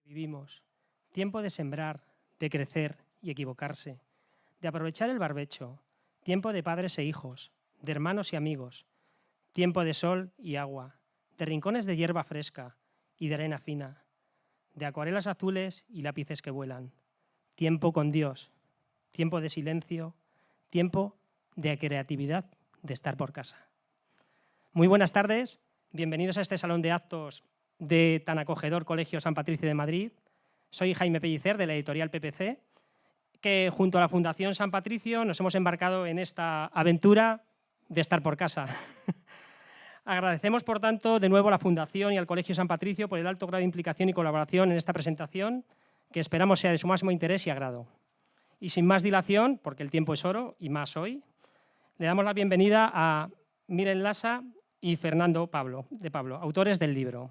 Vivimos. Tiempo de sembrar, de crecer y equivocarse, de aprovechar el barbecho, tiempo de padres e hijos, de hermanos y amigos, tiempo de sol y agua, de rincones de hierba fresca y de arena fina, de acuarelas azules y lápices que vuelan, tiempo con Dios, tiempo de silencio, tiempo de creatividad, de estar por casa. Muy buenas tardes, bienvenidos a este salón de actos de tan acogedor Colegio San Patricio de Madrid. Soy Jaime Pellicer, de la editorial PPC, que junto a la Fundación San Patricio nos hemos embarcado en esta aventura de estar por casa. Agradecemos, por tanto, de nuevo a la Fundación y al Colegio San Patricio por el alto grado de implicación y colaboración en esta presentación, que esperamos sea de su máximo interés y agrado. Y sin más dilación, porque el tiempo es oro, y más hoy, le damos la bienvenida a Miren Lasa y Fernando Pablo, autores del libro.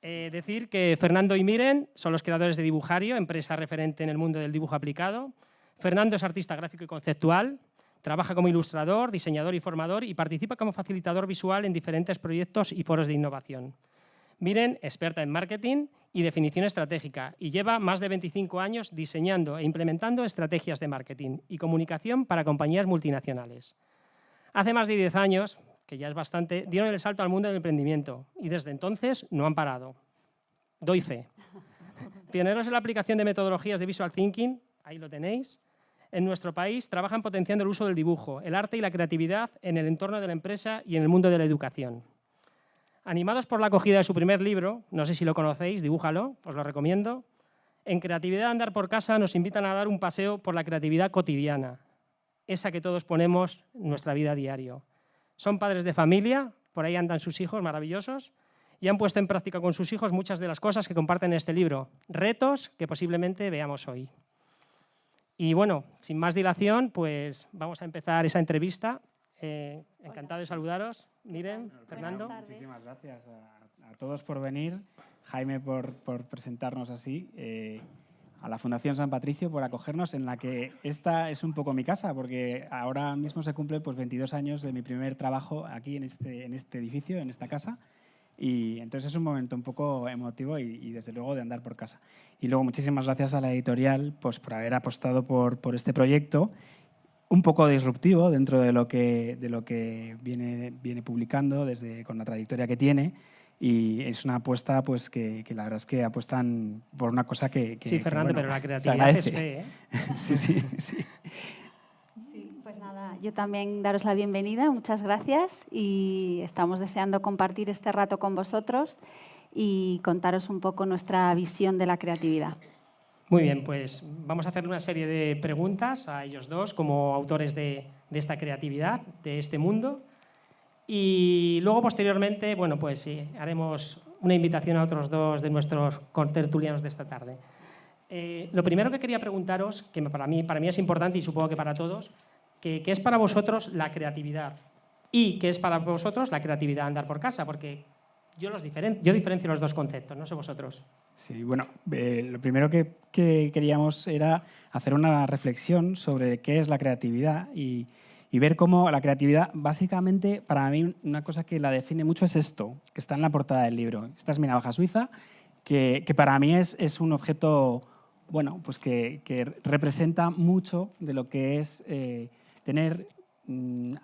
Decir que Fernando y Miren son los creadores de Dibujario, empresa referente en el mundo del dibujo aplicado. Fernando es artista gráfico y conceptual, trabaja como ilustrador, diseñador y formador y participa como facilitador visual en diferentes proyectos y foros de innovación. Miren, experta en marketing y definición estratégica, y lleva más de 25 años diseñando e implementando estrategias de marketing y comunicación para compañías multinacionales. Hace más de 10 años, que ya es bastante, dieron el salto al mundo del emprendimiento y desde entonces no han parado. Doy fe. Pioneros en la aplicación de metodologías de Visual Thinking, ahí lo tenéis. En nuestro país trabajan potenciando el uso del dibujo, el arte y la creatividad en el entorno de la empresa y en el mundo de la educación. Animados por la acogida de su primer libro, no sé si lo conocéis, dibújalo, os lo recomiendo. En Creatividad Andar por Casa nos invitan a dar un paseo por la creatividad cotidiana, esa que todos ponemos en nuestra vida a diario. Son padres de familia, por ahí andan sus hijos maravillosos, y han puesto en práctica con sus hijos muchas de las cosas que comparten en este libro, retos que posiblemente veamos hoy. Y bueno, sin más dilación, pues vamos a empezar esa entrevista. Encantado de saludaros. Miren, Fernando. Muchísimas gracias a todos por venir, Jaime por presentarnos así, a la Fundación San Patricio por acogernos, en la que esta es un poco mi casa, porque ahora mismo se cumple pues 22 años de mi primer trabajo aquí en este edificio, en esta casa, y entonces es un momento un poco emotivo y desde luego de andar por casa. Y luego muchísimas gracias a la editorial pues, por haber apostado por este proyecto, un poco disruptivo dentro de lo que viene publicando con la trayectoria que tiene, y es una apuesta pues que la verdad es que apuestan por una cosa que sí, Fernando, bueno, pero la creatividad es fe, ¿eh? Sí. Sí, pues nada, yo también daros la bienvenida, muchas gracias, y estamos deseando compartir este rato con vosotros y contaros un poco nuestra visión de la creatividad. Muy bien, pues vamos a hacerle una serie de preguntas a ellos dos como autores de esta creatividad, de este mundo. Y luego, posteriormente, bueno, pues sí, haremos una invitación a otros dos de nuestros contertulianos de esta tarde. Lo primero que quería preguntaros, que para mí es importante y supongo que para todos, ¿qué es para vosotros la creatividad? ¿Y qué es para vosotros la creatividad andar por casa? Porque yo diferencio los dos conceptos, no sé vosotros. Sí, bueno, lo primero que queríamos era hacer una reflexión sobre qué es la creatividad y ver cómo la creatividad, básicamente, para mí, una cosa que la define mucho es esto, que está en la portada del libro. Esta es mi navaja suiza, que para mí es un objeto, bueno, pues que representa mucho de lo que es tener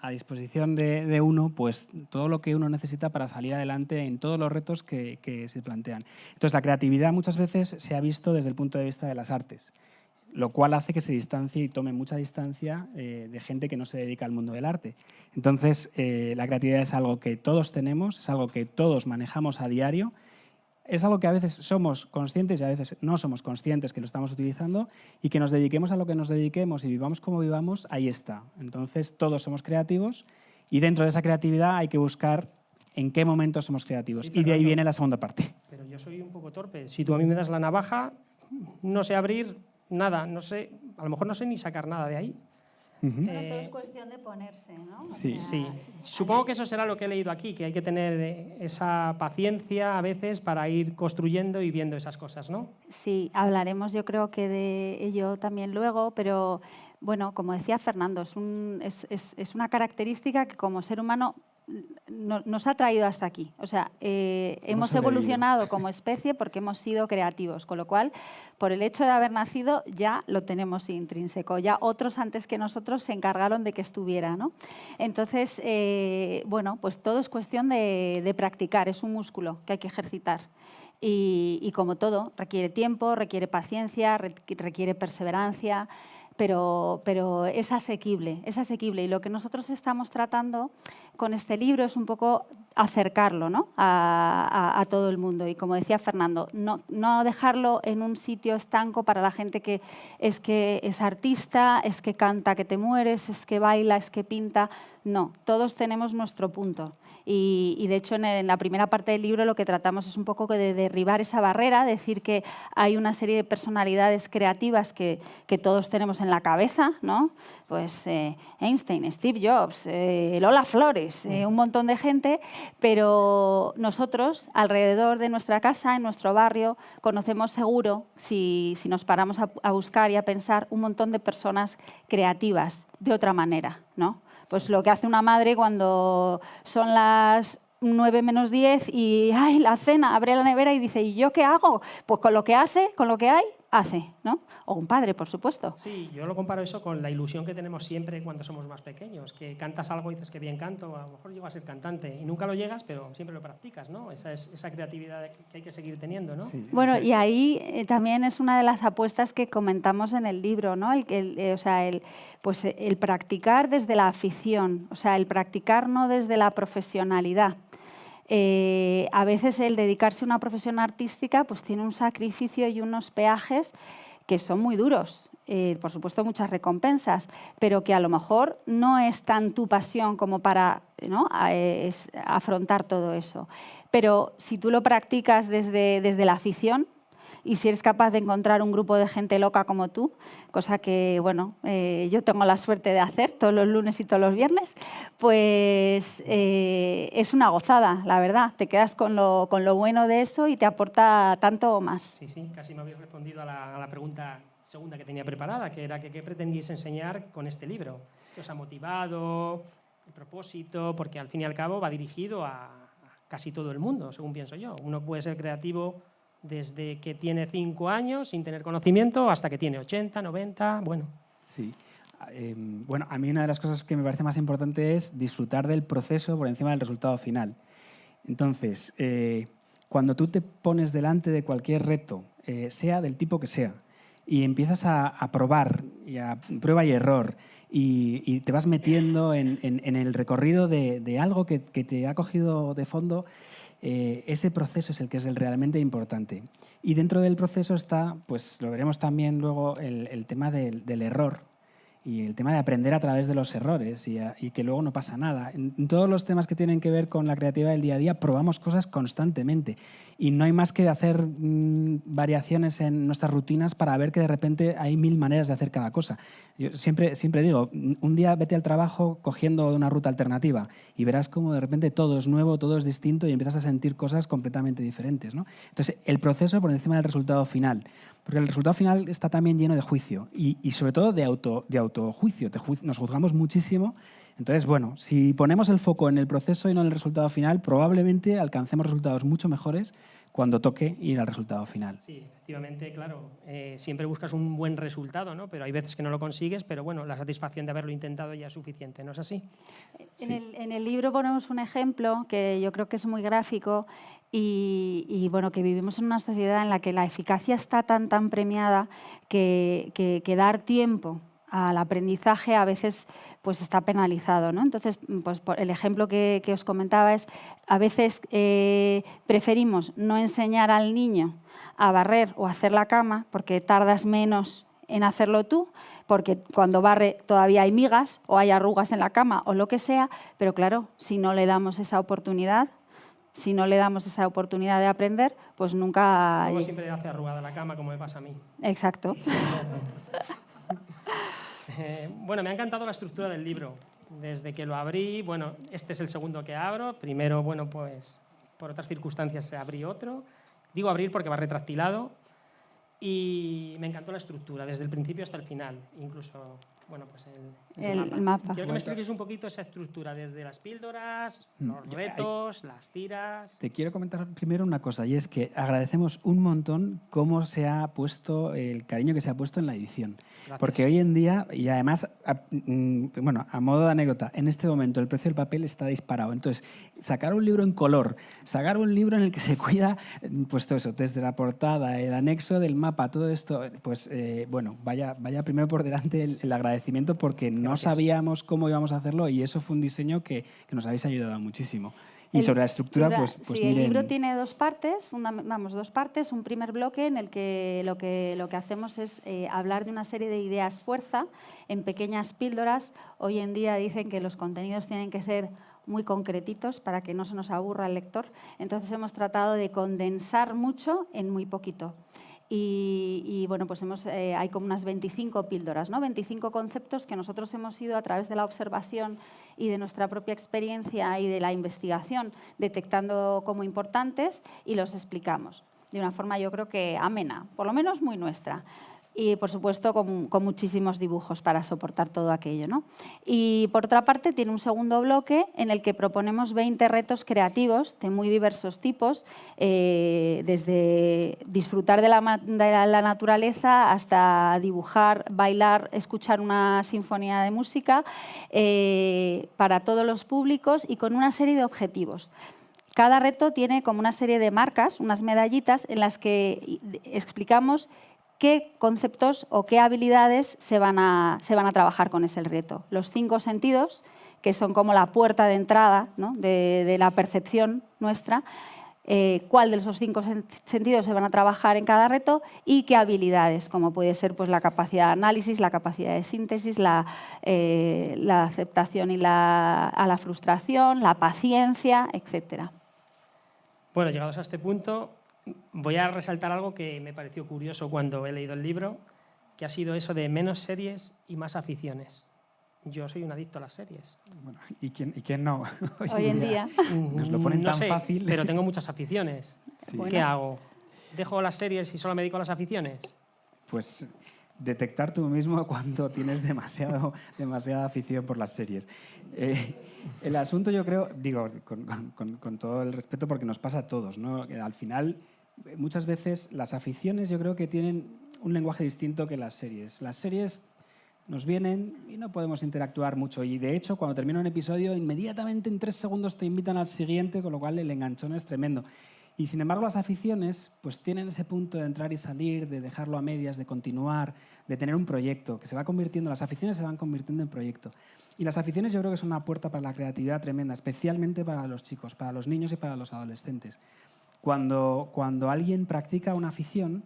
a disposición de uno pues todo lo que uno necesita para salir adelante en todos los retos que se plantean. Entonces, la creatividad muchas veces se ha visto desde el punto de vista de las artes, lo cual hace que se distancie y tome mucha distancia de gente que no se dedica al mundo del arte. Entonces, la creatividad es algo que todos tenemos, es algo que todos manejamos a diario, es algo que a veces somos conscientes y a veces no somos conscientes que lo estamos utilizando, y que nos dediquemos a lo que nos dediquemos y vivamos como vivamos, ahí está. Entonces, todos somos creativos y dentro de esa creatividad hay que buscar en qué momento somos creativos. Sí, y de ahí viene la segunda parte. Pero yo soy un poco torpe. Si tú a mí me das la navaja, no sé abrir nada, no sé, a lo mejor no sé ni sacar nada de ahí. Todo es cuestión de ponerse, ¿no? Sí. Sí. Supongo que eso será lo que he leído aquí, que hay que tener esa paciencia a veces para ir construyendo y viendo esas cosas, ¿no? Sí, hablaremos yo creo que de ello también luego, pero bueno, como decía Fernando, es una característica que como ser humano nos ha traído hasta aquí. O sea, hemos evolucionado como especie porque hemos sido creativos, con lo cual, por el hecho de haber nacido, ya lo tenemos intrínseco. Ya otros antes que nosotros se encargaron de que estuviera, ¿no? Entonces, bueno, pues todo es cuestión de practicar, es un músculo que hay que ejercitar. Y como todo, requiere tiempo, requiere paciencia, requiere perseverancia, pero es asequible, es asequible. Y lo que nosotros estamos tratando con este libro es un poco acercarlo, ¿no?, a todo el mundo. Y como decía Fernando, no dejarlo en un sitio estanco para la gente que es artista, es que canta que te mueres, es que baila, es que pinta. No, todos tenemos nuestro punto. Y de hecho, en la primera parte del libro lo que tratamos es un poco de derribar esa barrera, decir que hay una serie de personalidades creativas que todos tenemos en la cabeza, ¿no? Pues Einstein, Steve Jobs, Lola Flores, un montón de gente, pero nosotros, alrededor de nuestra casa, en nuestro barrio, conocemos seguro, si nos paramos a buscar y a pensar, un montón de personas creativas de otra manera, ¿no? Pues lo que hace una madre cuando son las 9 menos 10 y ¡ay, la cena! Abre la nevera y dice, ¿y yo qué hago? Pues con lo que hace, con lo que hay, hace, ¿no? O un padre, por supuesto. Sí, yo lo comparo eso con la ilusión que tenemos siempre cuando somos más pequeños, que cantas algo y dices que bien canto, a lo mejor llego a ser cantante y nunca lo llegas, pero siempre lo practicas, ¿no? Esa creatividad que hay que seguir teniendo, ¿no? Sí, bueno, sí. y ahí también es una de las apuestas que comentamos en el libro, ¿no? El practicar desde la afición, o sea, el practicar no desde la profesionalidad. A veces el dedicarse a una profesión artística pues tiene un sacrificio y unos peajes que son muy duros. Por supuesto, muchas recompensas, pero que a lo mejor no es tan tu pasión como para, ¿no?, afrontar todo eso. Pero si tú lo practicas desde la afición, y si eres capaz de encontrar un grupo de gente loca como tú, cosa que bueno, yo tengo la suerte de hacer todos los lunes y todos los viernes, pues es una gozada, la verdad. Te quedas con lo bueno de eso y te aporta tanto o más. Sí, sí, casi me habéis respondido a la pregunta segunda que tenía preparada, que era que qué pretendíais enseñar con este libro. ¿Qué os ha motivado? ¿El propósito? Porque al fin y al cabo va dirigido a casi todo el mundo, según pienso yo. Uno puede ser creativo desde que tiene 5 años sin tener conocimiento hasta que tiene 80, 90, bueno. Sí. Bueno, a mí una de las cosas que me parece más importante es disfrutar del proceso por encima del resultado final. Entonces, cuando tú te pones delante de cualquier reto, sea del tipo que sea, y empiezas a probar, y a prueba y error, y te vas metiendo en el recorrido de algo que te ha cogido de fondo, ese proceso es el que es el realmente importante. Y dentro del proceso está, pues lo veremos también luego, el tema del error y el tema de aprender a través de los errores y que luego no pasa nada. En todos los temas que tienen que ver con la creatividad del día a día probamos cosas constantemente y no hay más que hacer variaciones en nuestras rutinas para ver que de repente hay 1000 maneras de hacer cada cosa. Yo siempre digo, un día vete al trabajo cogiendo una ruta alternativa y verás cómo de repente todo es nuevo, todo es distinto y empiezas a sentir cosas completamente diferentes, ¿no? Entonces, el proceso por encima del resultado final. Porque el resultado final está también lleno de juicio y sobre todo de autojuicio. Nos juzgamos muchísimo. Entonces, bueno, si ponemos el foco en el proceso y no en el resultado final, probablemente alcancemos resultados mucho mejores cuando toque ir al resultado final. Sí, efectivamente, claro. Siempre buscas un buen resultado, ¿no? Pero hay veces que no lo consigues, pero bueno, la satisfacción de haberlo intentado ya es suficiente, ¿no es así? En el libro ponemos un ejemplo que yo creo que es muy gráfico y bueno, que vivimos en una sociedad en la que la eficacia está tan premiada que dar tiempo al aprendizaje a veces pues está penalizado, ¿no? Entonces, pues, el ejemplo que os comentaba es, a veces preferimos no enseñar al niño a barrer o hacer la cama porque tardas menos en hacerlo tú, porque cuando barre todavía hay migas o hay arrugas en la cama o lo que sea, pero claro, si no le damos esa oportunidad, de aprender, pues nunca... Luego siempre hace arrugada la cama, como me pasa a mí. Exacto. Bueno, me ha encantado la estructura del libro. Desde que lo abrí, bueno, este es el segundo que abro. Primero, bueno, pues por otras circunstancias se abrí otro. Digo abrir porque va retractilado. Y me encantó la estructura, desde el principio hasta el final. Incluso Bueno, pues el mapa. Quiero que me expliques un poquito esa estructura, desde las píldoras, los retos, las tiras. Te quiero comentar primero una cosa, y es que agradecemos un montón cómo se ha puesto, el cariño que se ha puesto en la edición. Gracias. Porque hoy en día, y además, bueno, a modo de anécdota, en este momento el precio del papel está disparado. Entonces, sacar un libro en color, sacar un libro en el que se cuida, pues todo eso, desde la portada, el anexo del mapa, todo esto, pues bueno, vaya primero por delante el agradecimiento, porque no Gracias. sabíamos cómo íbamos a hacerlo y eso fue un diseño que nos habéis ayudado muchísimo. Y sobre la estructura, pues sí, miren. El libro tiene dos partes, dos partes. Un primer bloque en el que lo que hacemos es hablar de una serie de ideas fuerza en pequeñas píldoras. Hoy en día dicen que los contenidos tienen que ser muy concretitos para que no se nos aburra el lector. Entonces hemos tratado de condensar mucho en muy poquito. Y bueno, pues hay como unas 25 píldoras, ¿no? 25 conceptos que nosotros hemos ido a través de la observación y de nuestra propia experiencia y de la investigación detectando como importantes y los explicamos de una forma, yo creo que amena, por lo menos muy nuestra. Y, por supuesto, con muchísimos dibujos para soportar todo aquello, ¿no? Y, por otra parte, tiene un segundo bloque en el que proponemos 20 retos creativos de muy diversos tipos, desde disfrutar de la naturaleza hasta dibujar, bailar, escuchar una sinfonía de música, para todos los públicos y con una serie de objetivos. Cada reto tiene como una serie de marcas, unas medallitas, en las que explicamos qué conceptos o qué habilidades se van a trabajar con ese reto. Los 5 sentidos, que son como la puerta de entrada, ¿no? de la percepción nuestra, cuál de esos 5 sentidos se van a trabajar en cada reto y qué habilidades, como puede ser pues, la capacidad de análisis, la capacidad de síntesis, la aceptación a la frustración, la paciencia, etc. Bueno, llegados a este punto, voy a resaltar algo que me pareció curioso cuando he leído el libro, que ha sido eso de menos series y más aficiones. Yo soy un adicto a las series. Bueno, ¿y quién no? Hoy en día. Nos lo ponen No tan sé, fácil. pero tengo muchas aficiones. Sí. ¿Qué hago? ¿Dejo las series y solo me dedico a las aficiones? Pues detectar tú mismo cuando tienes demasiada afición por las series. El asunto, yo creo, digo, con todo el respeto, porque nos pasa a todos, ¿no? Al final, muchas veces las aficiones yo creo que tienen un lenguaje distinto que las series. Las series nos vienen y no podemos interactuar mucho. Y de hecho, cuando termina un episodio, inmediatamente en 3 segundos te invitan al siguiente, con lo cual el enganchón es tremendo. Y sin embargo, las aficiones pues tienen ese punto de entrar y salir, de dejarlo a medias, de continuar, de tener un proyecto, que se va convirtiendo, las aficiones se van convirtiendo en proyecto. Y las aficiones yo creo que son una puerta para la creatividad tremenda, especialmente para los chicos, para los niños y para los adolescentes. Cuando alguien practica una afición,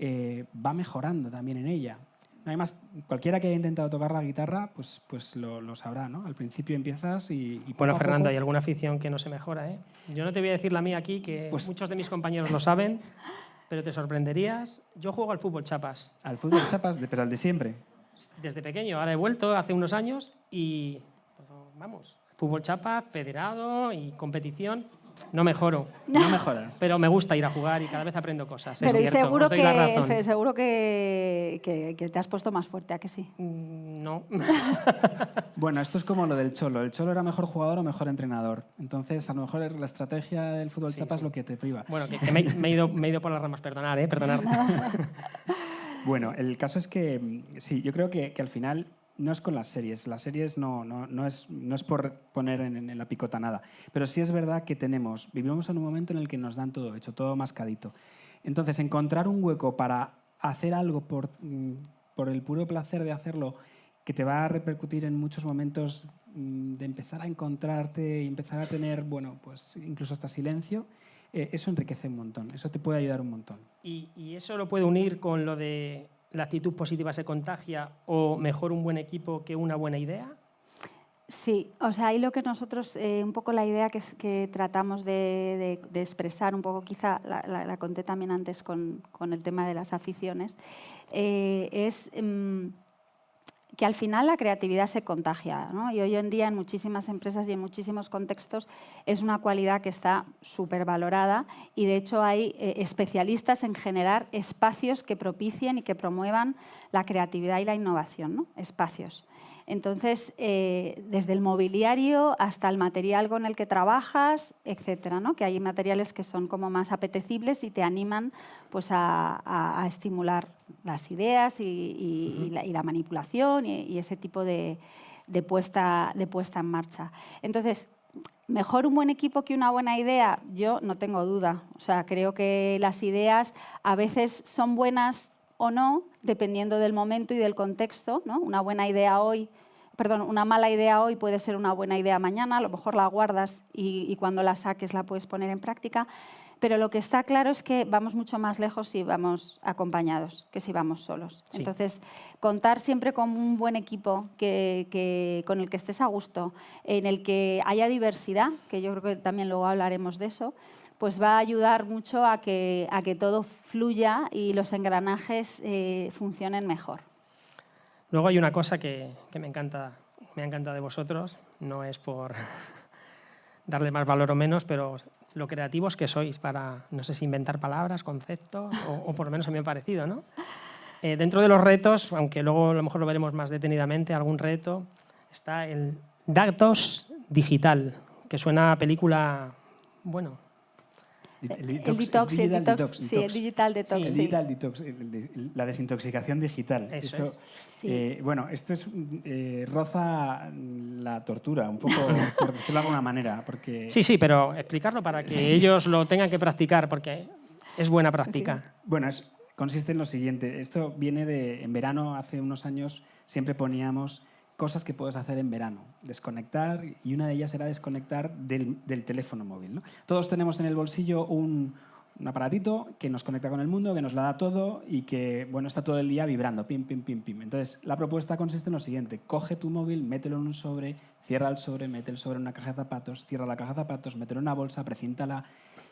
va mejorando también en ella. Además, cualquiera que haya intentado tocar la guitarra, pues lo sabrá, ¿no? Al principio empiezas y Bueno, Fernando, poco... hay alguna afición que no se mejora, ¿eh? Yo no te voy a decir la mía aquí, que muchos de mis compañeros lo saben, pero te sorprenderías. Yo juego al fútbol chapas. ¿Al fútbol chapas? Pero al de siempre. Desde pequeño. Ahora he vuelto hace unos años y, vamos, fútbol chapa, federado y competición. No mejoro. No mejoras. Pero me gusta ir a jugar y cada vez aprendo cosas. Pero es cierto, seguro, os doy la razón. seguro que te has puesto más fuerte, ¿a que sí? No. Bueno, esto es como lo del Cholo. ¿El Cholo era mejor jugador o mejor entrenador? Entonces, a lo mejor la estrategia del fútbol chapa es lo que te priva. Bueno, que me he ido por las ramas. Perdonar, perdonar. Bueno, el caso es que, sí, yo creo que al final no es con las series. Las series no es por poner en la picota nada. Pero sí es verdad que vivimos en un momento en el que nos dan todo hecho, todo mascadito. Entonces, encontrar un hueco para hacer algo por el puro placer de hacerlo, que te va a repercutir en muchos momentos de empezar a encontrarte y empezar a tener, bueno, pues incluso hasta silencio, eso enriquece un montón. Eso te puede ayudar un montón. ¿Y eso lo puede unir con lo de la actitud positiva se contagia o mejor un buen equipo que una buena idea? Sí, o sea, ahí lo que nosotros, un poco la idea que tratamos de expresar, un poco quizá la conté también antes con el tema de las aficiones, es que al final la creatividad se contagia, ¿no? Y hoy en día en muchísimas empresas y en muchísimos contextos es una cualidad que está súper valorada y de hecho hay especialistas en generar espacios que propicien y que promuevan la creatividad y la innovación, ¿no? Espacios. Entonces, desde el mobiliario hasta el material con el que trabajas, etcétera, ¿no? Que hay materiales que son como más apetecibles y te animan pues, a estimular las ideas y la manipulación y ese tipo de puesta en marcha. Entonces, ¿mejor un buen equipo que una buena idea? Yo no tengo duda. O sea, creo que las ideas a veces son buenas o no, dependiendo del momento y del contexto, ¿no? Una mala idea hoy puede ser una buena idea mañana, a lo mejor la guardas y cuando la saques la puedes poner en práctica, pero lo que está claro es que vamos mucho más lejos si vamos acompañados que si vamos solos. Sí. Entonces, contar siempre con un buen equipo con el que estés a gusto, en el que haya diversidad, que yo creo que también luego hablaremos de eso, pues va a ayudar mucho a que todo fluya y los engranajes funcionen mejor. Luego hay una cosa que me encanta de vosotros, no es por darle más valor o menos, pero lo creativos que sois para, no sé si inventar palabras, conceptos, o por lo menos a mí me ha parecido, ¿no? Dentro de los retos, aunque luego a lo mejor lo veremos más detenidamente, algún reto, está el Datos Digital, que suena a película, bueno... El digital detox. La desintoxicación digital. Eso sí. Bueno, esto es roza la tortura, un poco, por decirlo de alguna manera. Porque... Sí, pero explicarlo para que ellos lo tengan que practicar, porque es buena práctica. Bueno, consiste en lo siguiente. Esto viene en verano, hace unos años, siempre poníamos cosas que puedes hacer en verano, desconectar, y una de ellas era desconectar del teléfono móvil, ¿no? Todos tenemos en el bolsillo un aparatito que nos conecta con el mundo, que nos la da todo y que está todo el día vibrando, pim, pim, pim, pim. Entonces, la propuesta consiste en lo siguiente: coge tu móvil, mételo en un sobre, cierra el sobre, mete el sobre en una caja de zapatos, cierra la caja de zapatos, mételo en una bolsa, precíntala,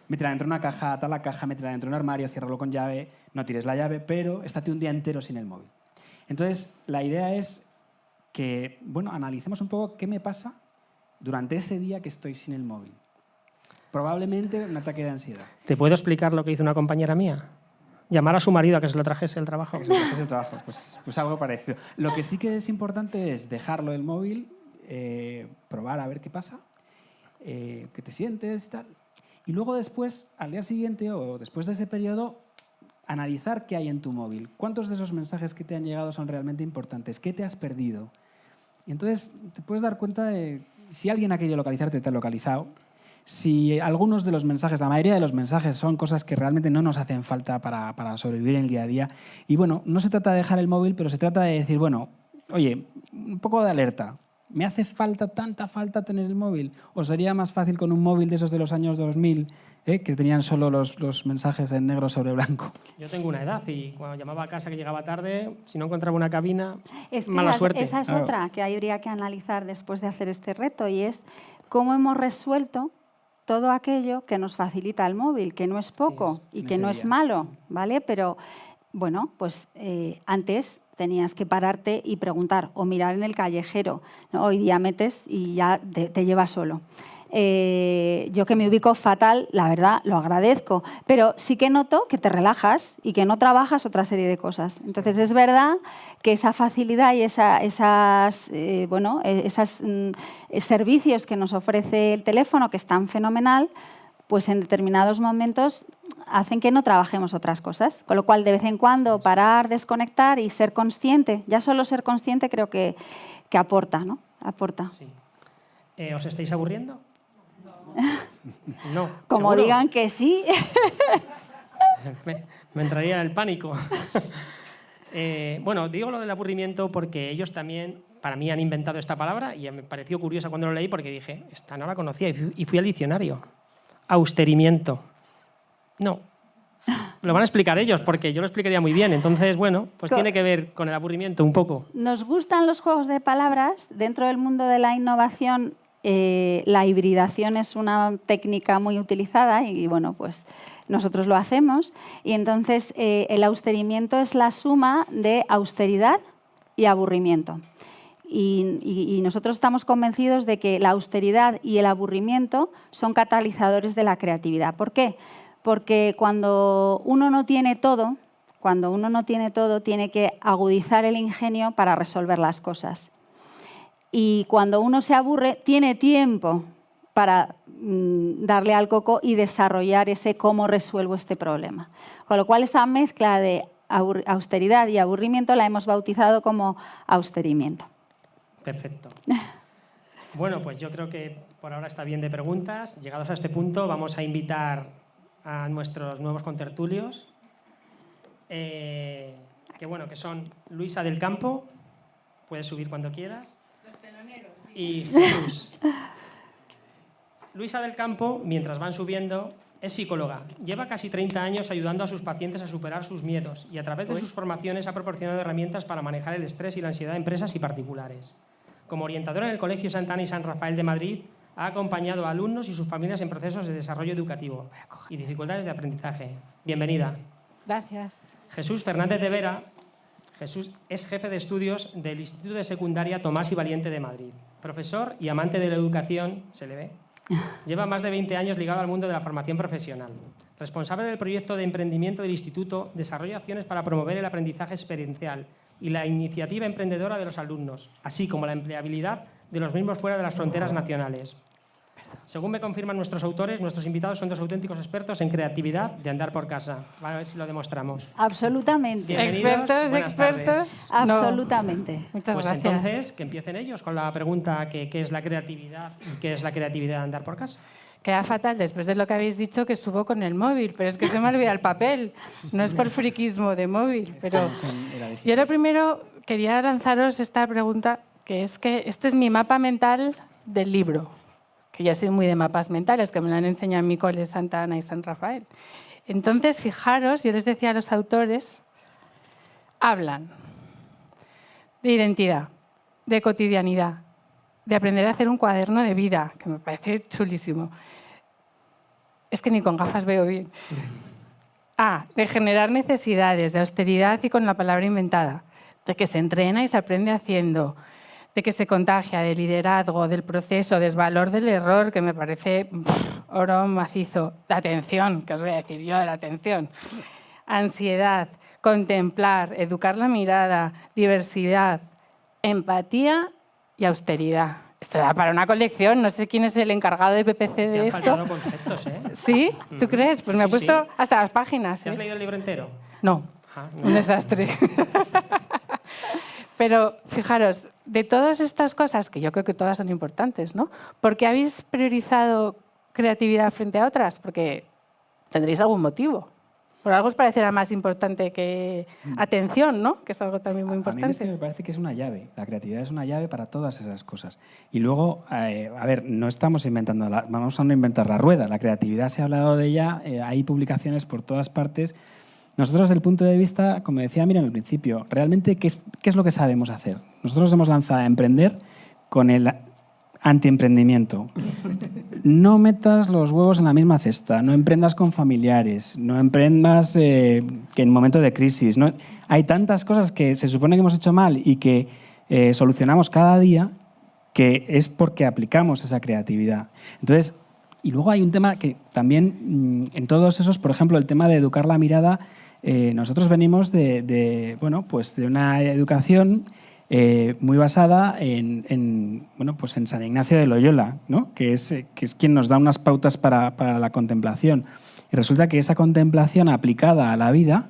métela dentro de una caja, ata la caja, métela dentro de un armario, ciérralo con llave, no tires la llave, pero estate un día entero sin el móvil. Entonces, la idea es que, analicemos un poco qué me pasa durante ese día que estoy sin el móvil. Probablemente un ataque de ansiedad. ¿Te puedo explicar lo que hizo una compañera mía? Llamar a su marido a que se lo trajese el trabajo. Que se lo trajese el trabajo, pues algo parecido. Lo que sí que es importante es dejarlo el móvil, probar a ver qué pasa, qué te sientes y tal. Y luego después, al día siguiente o después de ese periodo, analizar qué hay en tu móvil. ¿Cuántos de esos mensajes que te han llegado son realmente importantes? ¿Qué te has perdido? Y entonces te puedes dar cuenta de si alguien ha querido localizarte, te ha localizado. Si algunos de los mensajes, la mayoría de los mensajes son cosas que realmente no nos hacen falta para sobrevivir en el día a día. Y no se trata de dejar el móvil, pero se trata de decir, oye, un poco de alerta. ¿Me hace tanta falta tener el móvil? ¿O sería más fácil con un móvil de esos de los años 2000, que tenían solo los mensajes en negro sobre blanco? Yo tengo una edad y cuando llamaba a casa que llegaba tarde, si no encontraba una cabina, mala suerte. Esa es otra que habría que analizar después de hacer este reto, y es cómo hemos resuelto todo aquello que nos facilita el móvil, que no es poco y que no es malo, ¿vale? Pero, antes tenías que pararte y preguntar o mirar en el callejero, ¿no? Hoy día metes y ya te lleva solo. Yo que me ubico fatal, la verdad, lo agradezco, pero sí que noto que te relajas y que no trabajas otra serie de cosas. Entonces, es verdad que esa facilidad y esos servicios que nos ofrece el teléfono, que es tan fenomenal, pues en determinados momentos hacen que no trabajemos otras cosas. Con lo cual, de vez en cuando, parar, desconectar y ser consciente. Ya solo ser consciente creo que aporta, ¿no? Aporta. Sí. ¿Os estáis aburriendo? No. Como ¿seguro? Digan que sí. Me entraría el pánico. Digo lo del aburrimiento porque ellos también, para mí, han inventado esta palabra y me pareció curiosa cuando lo leí porque dije, esta no la conocía, y fui al diccionario. Austerimiento. No. Lo van a explicar ellos porque yo lo explicaría muy bien. Entonces, tiene que ver con el aburrimiento un poco. Nos gustan los juegos de palabras. Dentro del mundo de la innovación, la hibridación es una técnica muy utilizada y, nosotros lo hacemos. Y entonces, el austerimiento es la suma de austeridad y aburrimiento. Y nosotros estamos convencidos de que la austeridad y el aburrimiento son catalizadores de la creatividad. ¿Por qué? Porque cuando uno no tiene todo, tiene que agudizar el ingenio para resolver las cosas. Y cuando uno se aburre, tiene tiempo para darle al coco y desarrollar ese cómo resuelvo este problema. Con lo cual, esa mezcla de austeridad y aburrimiento la hemos bautizado como austerimiento. Perfecto. Bueno, pues yo creo que por ahora está bien de preguntas. Llegados a este punto, vamos a invitar a nuestros nuevos contertulios, que son Luisa del Campo, puedes subir cuando quieras, y Jesús. Luisa del Campo, mientras van subiendo, es psicóloga. Lleva casi 30 años ayudando a sus pacientes a superar sus miedos y a través de sus formaciones ha proporcionado herramientas para manejar el estrés y la ansiedad de empresas y particulares. Como orientadora en el Colegio Santa Ana y San Rafael de Madrid, ha acompañado a alumnos y sus familias en procesos de desarrollo educativo y dificultades de aprendizaje. Bienvenida. Gracias. Jesús Fernández de Vera. Jesús es jefe de estudios del Instituto de Secundaria Tomás y Valiente de Madrid. Profesor y amante de la educación, se le ve. Lleva más de 20 años ligado al mundo de la formación profesional. Responsable del proyecto de emprendimiento del Instituto, desarrolla acciones para promover el aprendizaje experiencial y la iniciativa emprendedora de los alumnos, así como la empleabilidad de los mismos fuera de las fronteras nacionales. Según me confirman nuestros autores, nuestros invitados son dos auténticos expertos en creatividad de andar por casa. A ver si lo demostramos. Absolutamente. Bienvenidos, buenas tardes. Absolutamente. Muchas pues gracias. entonces, que empiecen ellos con la pregunta ¿qué es la creatividad y qué es la creatividad de andar por casa? Queda fatal después de lo que habéis dicho que subo con el móvil, pero es que se me olvida el papel. No es por friquismo de móvil, pero yo lo primero quería lanzaros esta pregunta, que es que este es mi mapa mental del libro, que yo soy muy de mapas mentales, que me lo han enseñado en mi cole Santa Ana y San Rafael. Entonces, fijaros, yo les decía a los autores, hablan de identidad, de cotidianidad, de aprender a hacer un cuaderno de vida, que me parece chulísimo. Es que ni con gafas veo bien. De generar necesidades, de austeridad y con la palabra inventada, de que se entrena y se aprende haciendo, de que se contagia, de liderazgo, del proceso, del valor del error, que me parece oro macizo, de atención, que os voy a decir yo de la atención, ansiedad, contemplar, educar la mirada, diversidad, empatía y austeridad. Esto da para una colección, no sé quién es el encargado de PPC de esto. Te han faltado conceptos, ¿eh? ¿Sí? ¿Tú crees? Pues me he puesto hasta las páginas. ¿Te has leído el libro entero? No, un desastre. Pero fijaros, de todas estas cosas, que yo creo que todas son importantes, ¿no? ¿Por qué habéis priorizado creatividad frente a otras? Porque tendréis algún motivo. Por algo os parecerá más importante que atención, ¿no? Que es algo también muy importante. A mí es que me parece que es una llave. La creatividad es una llave para todas esas cosas. Y luego, a ver, no estamos inventando, vamos a no inventar la rueda. La creatividad se ha hablado de ella, hay publicaciones por todas partes. Nosotros, desde el punto de vista, como decía Miriam al principio, realmente, ¿qué es lo que sabemos hacer? Nosotros hemos lanzado a emprender con el antiemprendimiento. No metas los huevos en la misma cesta, no emprendas con familiares, no emprendas que en momento de crisis. No, hay tantas cosas que se supone que hemos hecho mal y que solucionamos cada día, que es porque aplicamos esa creatividad. Entonces, y luego hay un tema que también, en todos esos, por ejemplo, el tema de educar la mirada, nosotros venimos de una educación muy basada en San Ignacio de Loyola, ¿no? que es quien nos da unas pautas para la contemplación. Y resulta que esa contemplación aplicada a la vida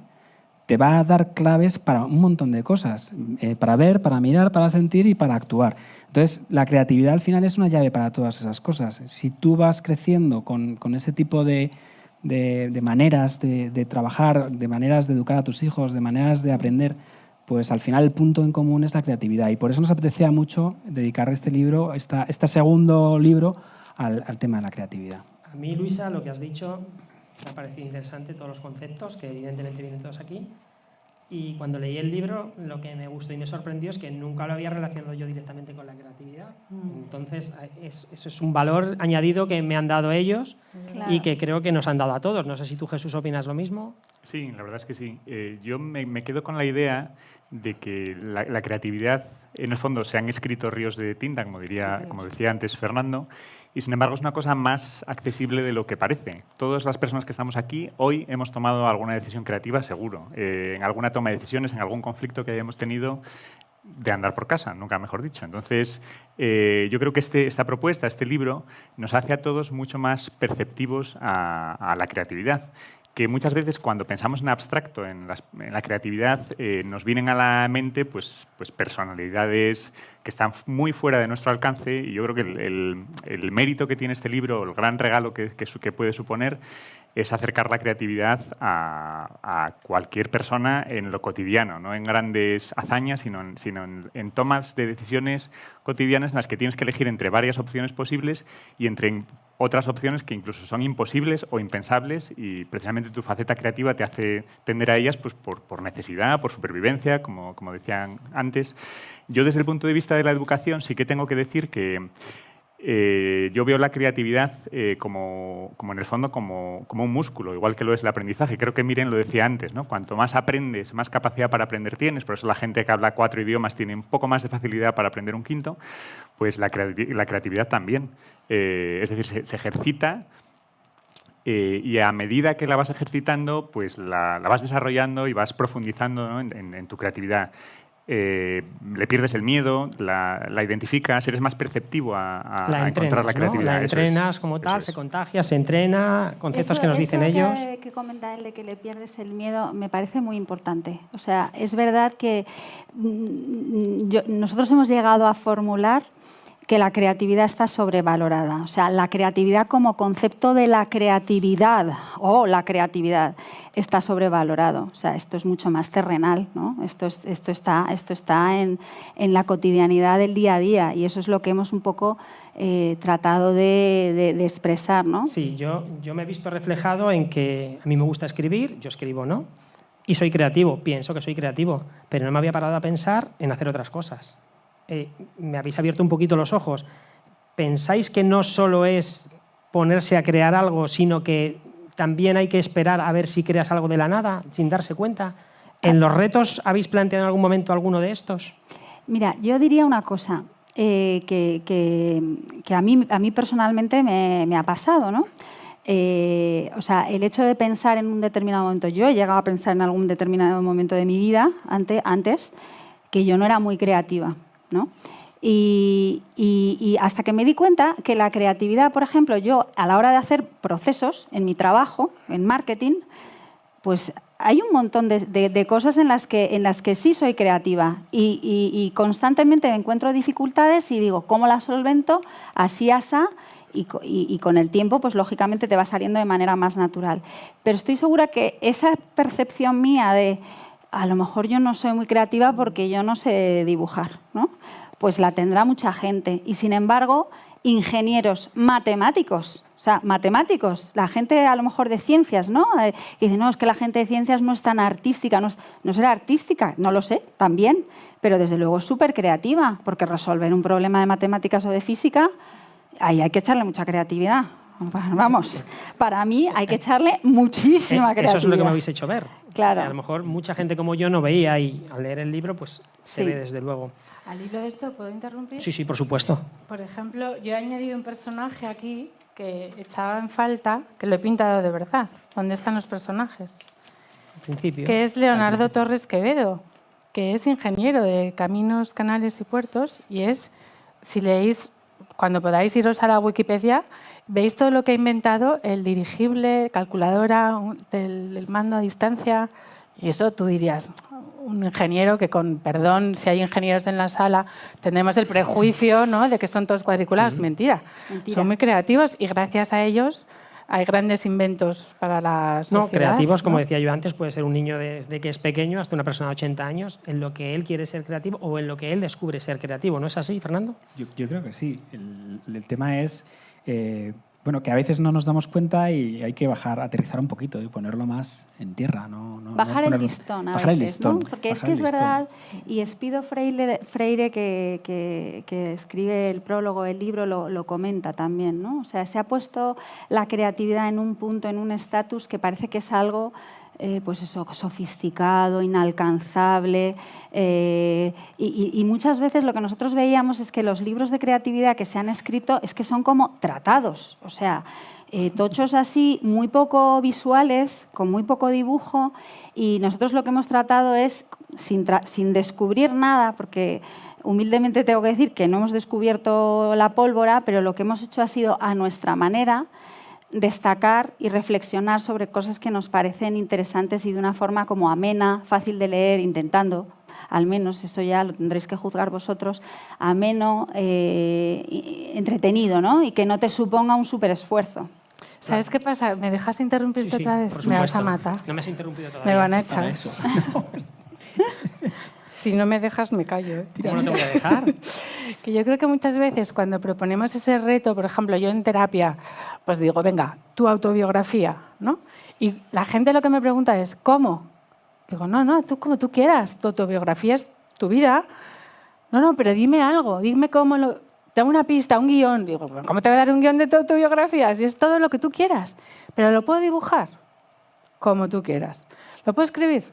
te va a dar claves para un montón de cosas, para ver, para mirar, para sentir y para actuar. Entonces, la creatividad al final es una llave para todas esas cosas. Si tú vas creciendo con ese tipo de maneras de trabajar, de maneras de educar a tus hijos, de maneras de aprender, pues al final el punto en común es la creatividad. Y por eso nos apetecía mucho dedicar este libro, este segundo libro, al tema de la creatividad. A mí, Luisa, lo que has dicho me ha parecido interesante, todos los conceptos, que evidentemente vienen todos aquí. Y cuando leí el libro, lo que me gustó y me sorprendió es que nunca lo había relacionado yo directamente con la creatividad. Entonces, eso es un valor añadido que me han dado ellos Claro. y que creo que nos han dado a todos. No sé si tú, Jesús, opinas lo mismo. Sí, la verdad es que sí. Yo me quedo con la idea de que la creatividad, en el fondo, se han escrito ríos de tinta, como decía antes Fernando, y sin embargo es una cosa más accesible de lo que parece. Todas las personas que estamos aquí hoy hemos tomado alguna decisión creativa, seguro, en alguna toma de decisiones, en algún conflicto que hayamos tenido de andar por casa, nunca mejor dicho. Entonces, yo creo que esta propuesta, este libro, nos hace a todos mucho más perceptivos a la creatividad, que muchas veces cuando pensamos en abstracto, en la creatividad, nos vienen a la mente pues personalidades que están muy fuera de nuestro alcance, y yo creo que el mérito que tiene este libro, el gran regalo que puede suponer, es acercar la creatividad a cualquier persona en lo cotidiano, no en grandes hazañas, sino en tomas de decisiones cotidianas en las que tienes que elegir entre varias opciones posibles y entre otras opciones que incluso son imposibles o impensables, y precisamente tu faceta creativa te hace tender a ellas pues, por necesidad, por supervivencia, como decían antes. Yo, desde el punto de vista de la educación, sí que tengo que decir que yo veo la creatividad como en el fondo como un músculo, igual que lo es el aprendizaje. Creo que Miren lo decía antes, ¿no? Cuanto más aprendes, más capacidad para aprender tienes. Por eso la gente que habla 4 idiomas tiene un poco más de facilidad para aprender un quinto. Pues la creatividad también. Es decir, se ejercita, y a medida que la vas ejercitando, pues la vas desarrollando y vas profundizando, ¿no? en tu creatividad. Le pierdes el miedo, la identificas, eres más perceptivo a encontrar la creatividad. ¿No? La entrenas como tal, se contagia, se entrena, conceptos que nos dicen ellos. Que comenta él de que le pierdes el miedo me parece muy importante. O sea, es verdad que nosotros hemos llegado a formular que la creatividad está sobrevalorada. O sea, la creatividad como concepto de la creatividad la creatividad está sobrevalorado. O sea, esto es mucho más terrenal, ¿no? Esto está en la cotidianidad del día a día, y eso es lo que hemos un poco tratado de expresar, ¿no? Sí, yo me he visto reflejado en que a mí me gusta escribir, yo escribo, ¿no? Y soy creativo, pienso que soy creativo, pero no me había parado a pensar en hacer otras cosas. Me habéis abierto un poquito los ojos. ¿Pensáis que no solo es ponerse a crear algo, sino que también hay que esperar a ver si creas algo de la nada, sin darse cuenta? ¿En los retos habéis planteado en algún momento alguno de estos? Mira, yo diría una cosa que a mí personalmente me ha pasado, ¿no? O sea, el hecho de pensar en un determinado momento, yo he llegado a pensar en algún determinado momento de mi vida antes que yo no era muy creativa, ¿no? Y hasta que me di cuenta que la creatividad, por ejemplo, yo a la hora de hacer procesos en mi trabajo, en marketing, pues hay un montón de cosas en las que sí soy creativa, y constantemente encuentro dificultades y digo, ¿cómo las solvento? Así, asá. Y con el tiempo, pues lógicamente te va saliendo de manera más natural. Pero estoy segura que esa percepción mía de a lo mejor yo no soy muy creativa porque yo no sé dibujar, ¿no? Pues la tendrá mucha gente. Y sin embargo, ingenieros matemáticos, o sea, matemáticos, la gente a lo mejor de ciencias, ¿no? Y dice, no, es que la gente de ciencias no es tan artística, no será artística, no lo sé, también, pero desde luego es súper creativa, porque resolver un problema de matemáticas o de física, ahí hay que echarle mucha creatividad. Vamos, para mí hay que echarle muchísima creatividad. Eso es lo que me habéis hecho ver. Claro. A lo mejor mucha gente como yo no veía, y al leer el libro pues se ve desde luego. Al hilo de esto, ¿puedo interrumpir? Sí, por supuesto. Por ejemplo, yo he añadido un personaje aquí que echaba en falta, que lo he pintado de verdad. ¿Dónde están los personajes? Al principio. Que es Leonardo Torres Quevedo, que es ingeniero de caminos, canales y puertos, y es, si leéis, cuando podáis iros a la Wikipedia, veis todo lo que ha inventado, el dirigible, calculadora, el mando a distancia, y eso tú dirías, un ingeniero que, con perdón si hay ingenieros en la sala, tenemos el prejuicio, ¿no?, de que son todos cuadriculados. Mentira. Son muy creativos, y gracias a ellos hay grandes inventos para la sociedad. No, creativos, como decía yo antes, puede ser un niño desde que es pequeño hasta una persona de 80 años, en lo que él quiere ser creativo o en lo que él descubre ser creativo. ¿No es así, Fernando? Yo creo que sí. El tema es bueno, que a veces no nos damos cuenta y hay que aterrizar un poquito y ponerlo más en tierra. Bajar el listón a bajar el veces, listón, ¿no? Porque es bajar que el es listón. verdad, y Espido Freire que escribe el prólogo del libro, lo comenta también, ¿no? O sea, se ha puesto la creatividad en un punto, en un estatus que parece que es algo pues eso, sofisticado, inalcanzable. Y muchas veces lo que nosotros veíamos es que los libros de creatividad que se han escrito es que son como tratados, o sea, tochos así, muy poco visuales, con muy poco dibujo, y nosotros lo que hemos tratado es, sin descubrir nada, porque humildemente tengo que decir que no hemos descubierto la pólvora, pero lo que hemos hecho ha sido a nuestra manera destacar y reflexionar sobre cosas que nos parecen interesantes y de una forma como amena, fácil de leer, intentando, al menos, eso ya lo tendréis que juzgar vosotros, ameno, entretenido, ¿no? Y que no te suponga un superesfuerzo. ¿Sabes qué pasa? ¿Me dejas interrumpirte Sí, otra vez? por Me vas a supuesto. matar. No me has interrumpido todavía. Me van a Para echar. eso. Si no me dejas, me callo. ¿Cómo no te voy a dejar? Que yo creo que muchas veces cuando proponemos ese reto, por ejemplo, yo en terapia, pues digo, venga, tu autobiografía, ¿no? Y la gente lo que me pregunta es, ¿cómo? Digo, no, tú como tú quieras, tu autobiografía es tu vida. No, pero dime algo, dime cómo lo... Dame una pista, un guión. Digo, ¿cómo te voy a dar un guión de tu autobiografía? Si es todo lo que tú quieras. Pero lo puedo dibujar como tú quieras. Lo puedo escribir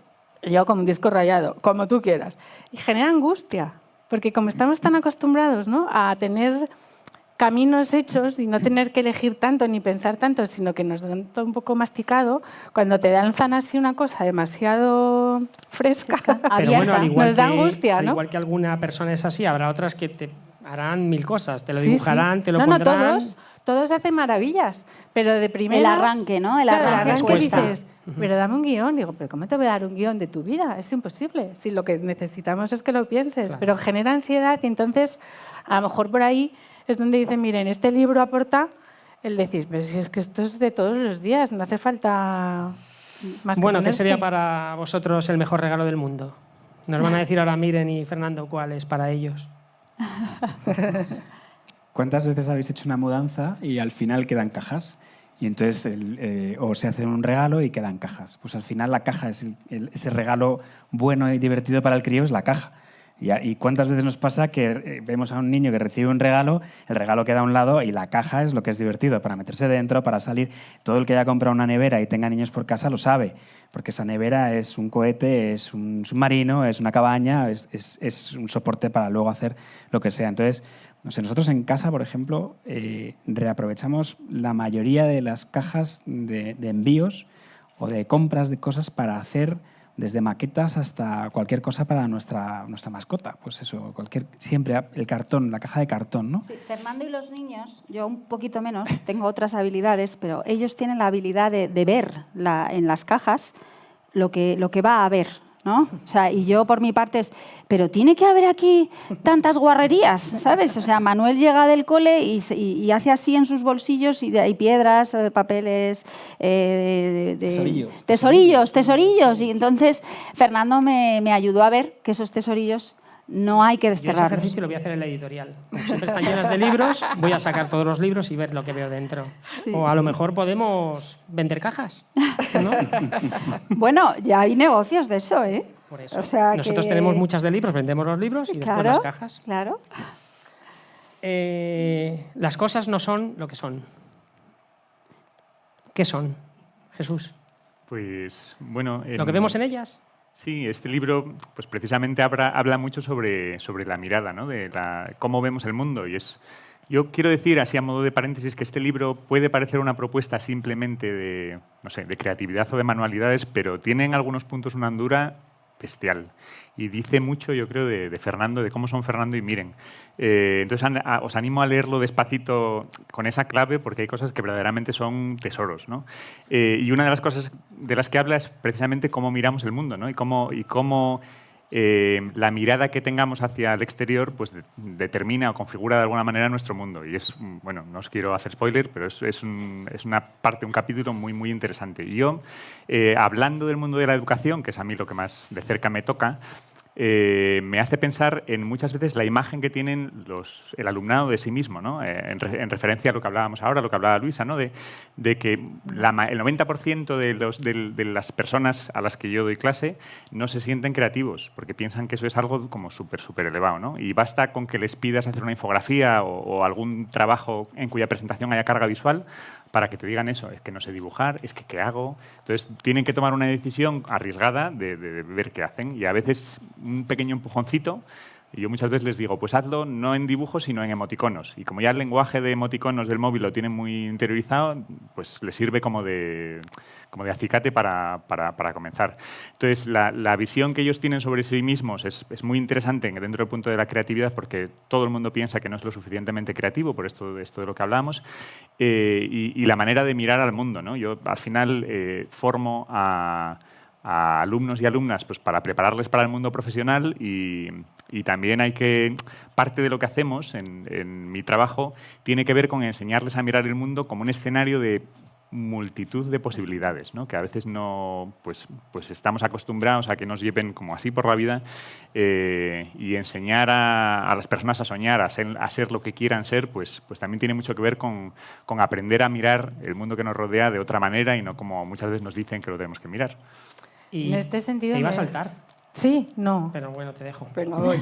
yo como un disco rayado, como tú quieras. Y genera angustia, porque como estamos tan acostumbrados, ¿no?, a tener caminos hechos y no tener que elegir tanto ni pensar tanto, sino que nos dan todo un poco masticado, cuando te lanzan así una cosa demasiado fresca, Pero bueno, al igual nos da que, angustia, al ¿no? igual que alguna persona es así, habrá otras que te harán mil cosas. Te lo Sí, dibujarán, sí. te lo no, pondrán. todos hacen maravillas, pero de primeras... El arranque, ¿no? El Claro, arranque cuesta. dices, pero dame un guión. Digo, pero ¿cómo te voy a dar un guión de tu vida? Es imposible. Si lo que necesitamos es que lo pienses, Claro. pero genera ansiedad y entonces a lo mejor por ahí es donde dicen, miren, este libro aporta el decir, pero si es que esto es de todos los días, no hace falta más que Bueno, ¿qué ponerse. sería para vosotros el mejor regalo del mundo? Nos van a decir ahora Miren y Fernando cuál es para ellos. ¿Cuántas veces habéis hecho una mudanza y al final quedan cajas? Y entonces, o se hace un regalo y quedan cajas. Pues al final la caja es ese regalo bueno y divertido para el crío, es la caja. ¿Y cuántas veces nos pasa que vemos a un niño que recibe un regalo, el regalo queda a un lado y la caja es lo que es divertido, para meterse dentro, para salir? Todo el que haya comprado una nevera y tenga niños por casa lo sabe, porque esa nevera es un cohete, es un submarino, es una cabaña, es un soporte para luego hacer lo que sea. Entonces, no sé, nosotros en casa, por ejemplo, reaprovechamos la mayoría de las cajas de envíos o de compras de cosas para hacer desde maquetas hasta cualquier cosa para nuestra mascota. Pues eso, siempre el cartón, la caja de cartón, ¿no? Sí, Fernando y los niños, yo un poquito menos, tengo otras habilidades, pero ellos tienen la habilidad de ver en las cajas lo que va a haber, ¿no? O sea, y yo por mi parte pero tiene que haber aquí tantas guarrerías, ¿sabes? O sea, Manuel llega del cole y hace así en sus bolsillos y hay piedras, papeles, tesorillos. Y entonces Fernando me ayudó a ver que esos tesorillos no hay que Yo ese desterrarlos. ejercicio lo voy a hacer en la editorial. Como siempre están llenas de libros, voy a sacar todos los libros y ver lo que veo dentro. Sí. O a lo mejor podemos vender cajas, ¿no? Bueno, ya hay negocios de eso, ¿eh? Por eso. O sea Nosotros que- tenemos muchas de libros, vendemos los libros y después Claro, las cajas. claro. Las cosas no son lo que son. ¿Qué son, Jesús? Pues bueno... ¿Lo que vemos en ellas? Sí, este libro pues precisamente habla mucho sobre la mirada, ¿no? De cómo vemos el mundo. Yo quiero decir, así a modo de paréntesis, que este libro puede parecer una propuesta simplemente de creatividad o de manualidades, pero tiene en algunos puntos una hondura bestial. Y dice mucho, yo creo, de Fernando, de cómo son Fernando y Miren. Entonces, os animo a leerlo despacito con esa clave, porque hay cosas que verdaderamente son tesoros, ¿no? Y una de las cosas de las que habla es precisamente cómo miramos el mundo, ¿no? Y cómo la mirada que tengamos hacia el exterior pues determina o configura de alguna manera nuestro mundo. Y es, bueno, no os quiero hacer spoiler, pero es una parte, un capítulo muy, muy interesante. Y yo, hablando del mundo de la educación, que es a mí lo que más de cerca me toca, me hace pensar en muchas veces la imagen que tienen el alumnado de sí mismo, ¿no? En referencia a lo que hablábamos ahora, lo que hablaba Luisa, ¿no? de que el 90% de las personas a las que yo doy clase no se sienten creativos, porque piensan que eso es algo como súper elevado, ¿no? Y basta con que les pidas hacer una infografía o algún trabajo en cuya presentación haya carga visual para que te digan eso, es que no sé dibujar, es que ¿qué hago? Entonces tienen que tomar una decisión arriesgada de ver qué hacen, y a veces un pequeño empujoncito. Y yo muchas veces les digo, pues hazlo no en dibujos, sino en emoticonos. Y como ya el lenguaje de emoticonos del móvil lo tienen muy interiorizado, pues les sirve como de acicate para comenzar. Entonces, la visión que ellos tienen sobre sí mismos es muy interesante dentro del punto de la creatividad, porque todo el mundo piensa que no es lo suficientemente creativo, por esto de lo que hablamos, y la manera de mirar al mundo, ¿no? Yo, al final, formo a alumnos y alumnas pues para prepararles para el mundo profesional, y también parte de lo que hacemos en mi trabajo tiene que ver con enseñarles a mirar el mundo como un escenario de multitud de posibilidades, ¿no? Que a veces no, pues estamos acostumbrados a que nos lleven como así por la vida, y enseñar a las personas a soñar, a ser lo que quieran ser, pues también tiene mucho que ver con aprender a mirar el mundo que nos rodea de otra manera y no como muchas veces nos dicen que lo tenemos que mirar. Y en este sentido ¿te iba a saltar? Sí, no. Pero bueno, te dejo. Venga, voy.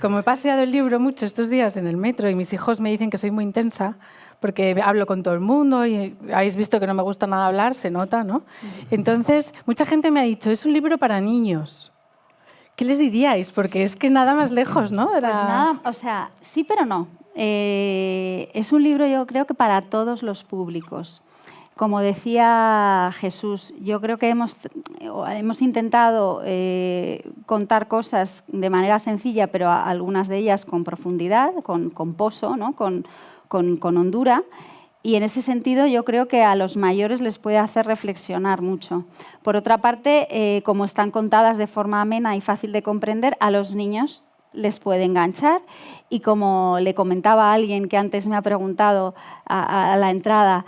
Como he paseado el libro mucho estos días en el metro y mis hijos me dicen que soy muy intensa porque hablo con todo el mundo y habéis visto que no me gusta nada hablar, se nota, ¿no? Entonces, mucha gente me ha dicho, es un libro para niños. ¿Qué les diríais? Porque es que nada más lejos, ¿no? Pues nada, o sea, sí, pero no. Es un libro, yo creo que para todos los públicos. Como decía Jesús, yo creo que hemos intentado contar cosas de manera sencilla, pero algunas de ellas con profundidad, con pozo, ¿no? con hondura. Y en ese sentido yo creo que a los mayores les puede hacer reflexionar mucho. Por otra parte, como están contadas de forma amena y fácil de comprender, a los niños les puede enganchar. Y como le comentaba a alguien que antes me ha preguntado a la entrada,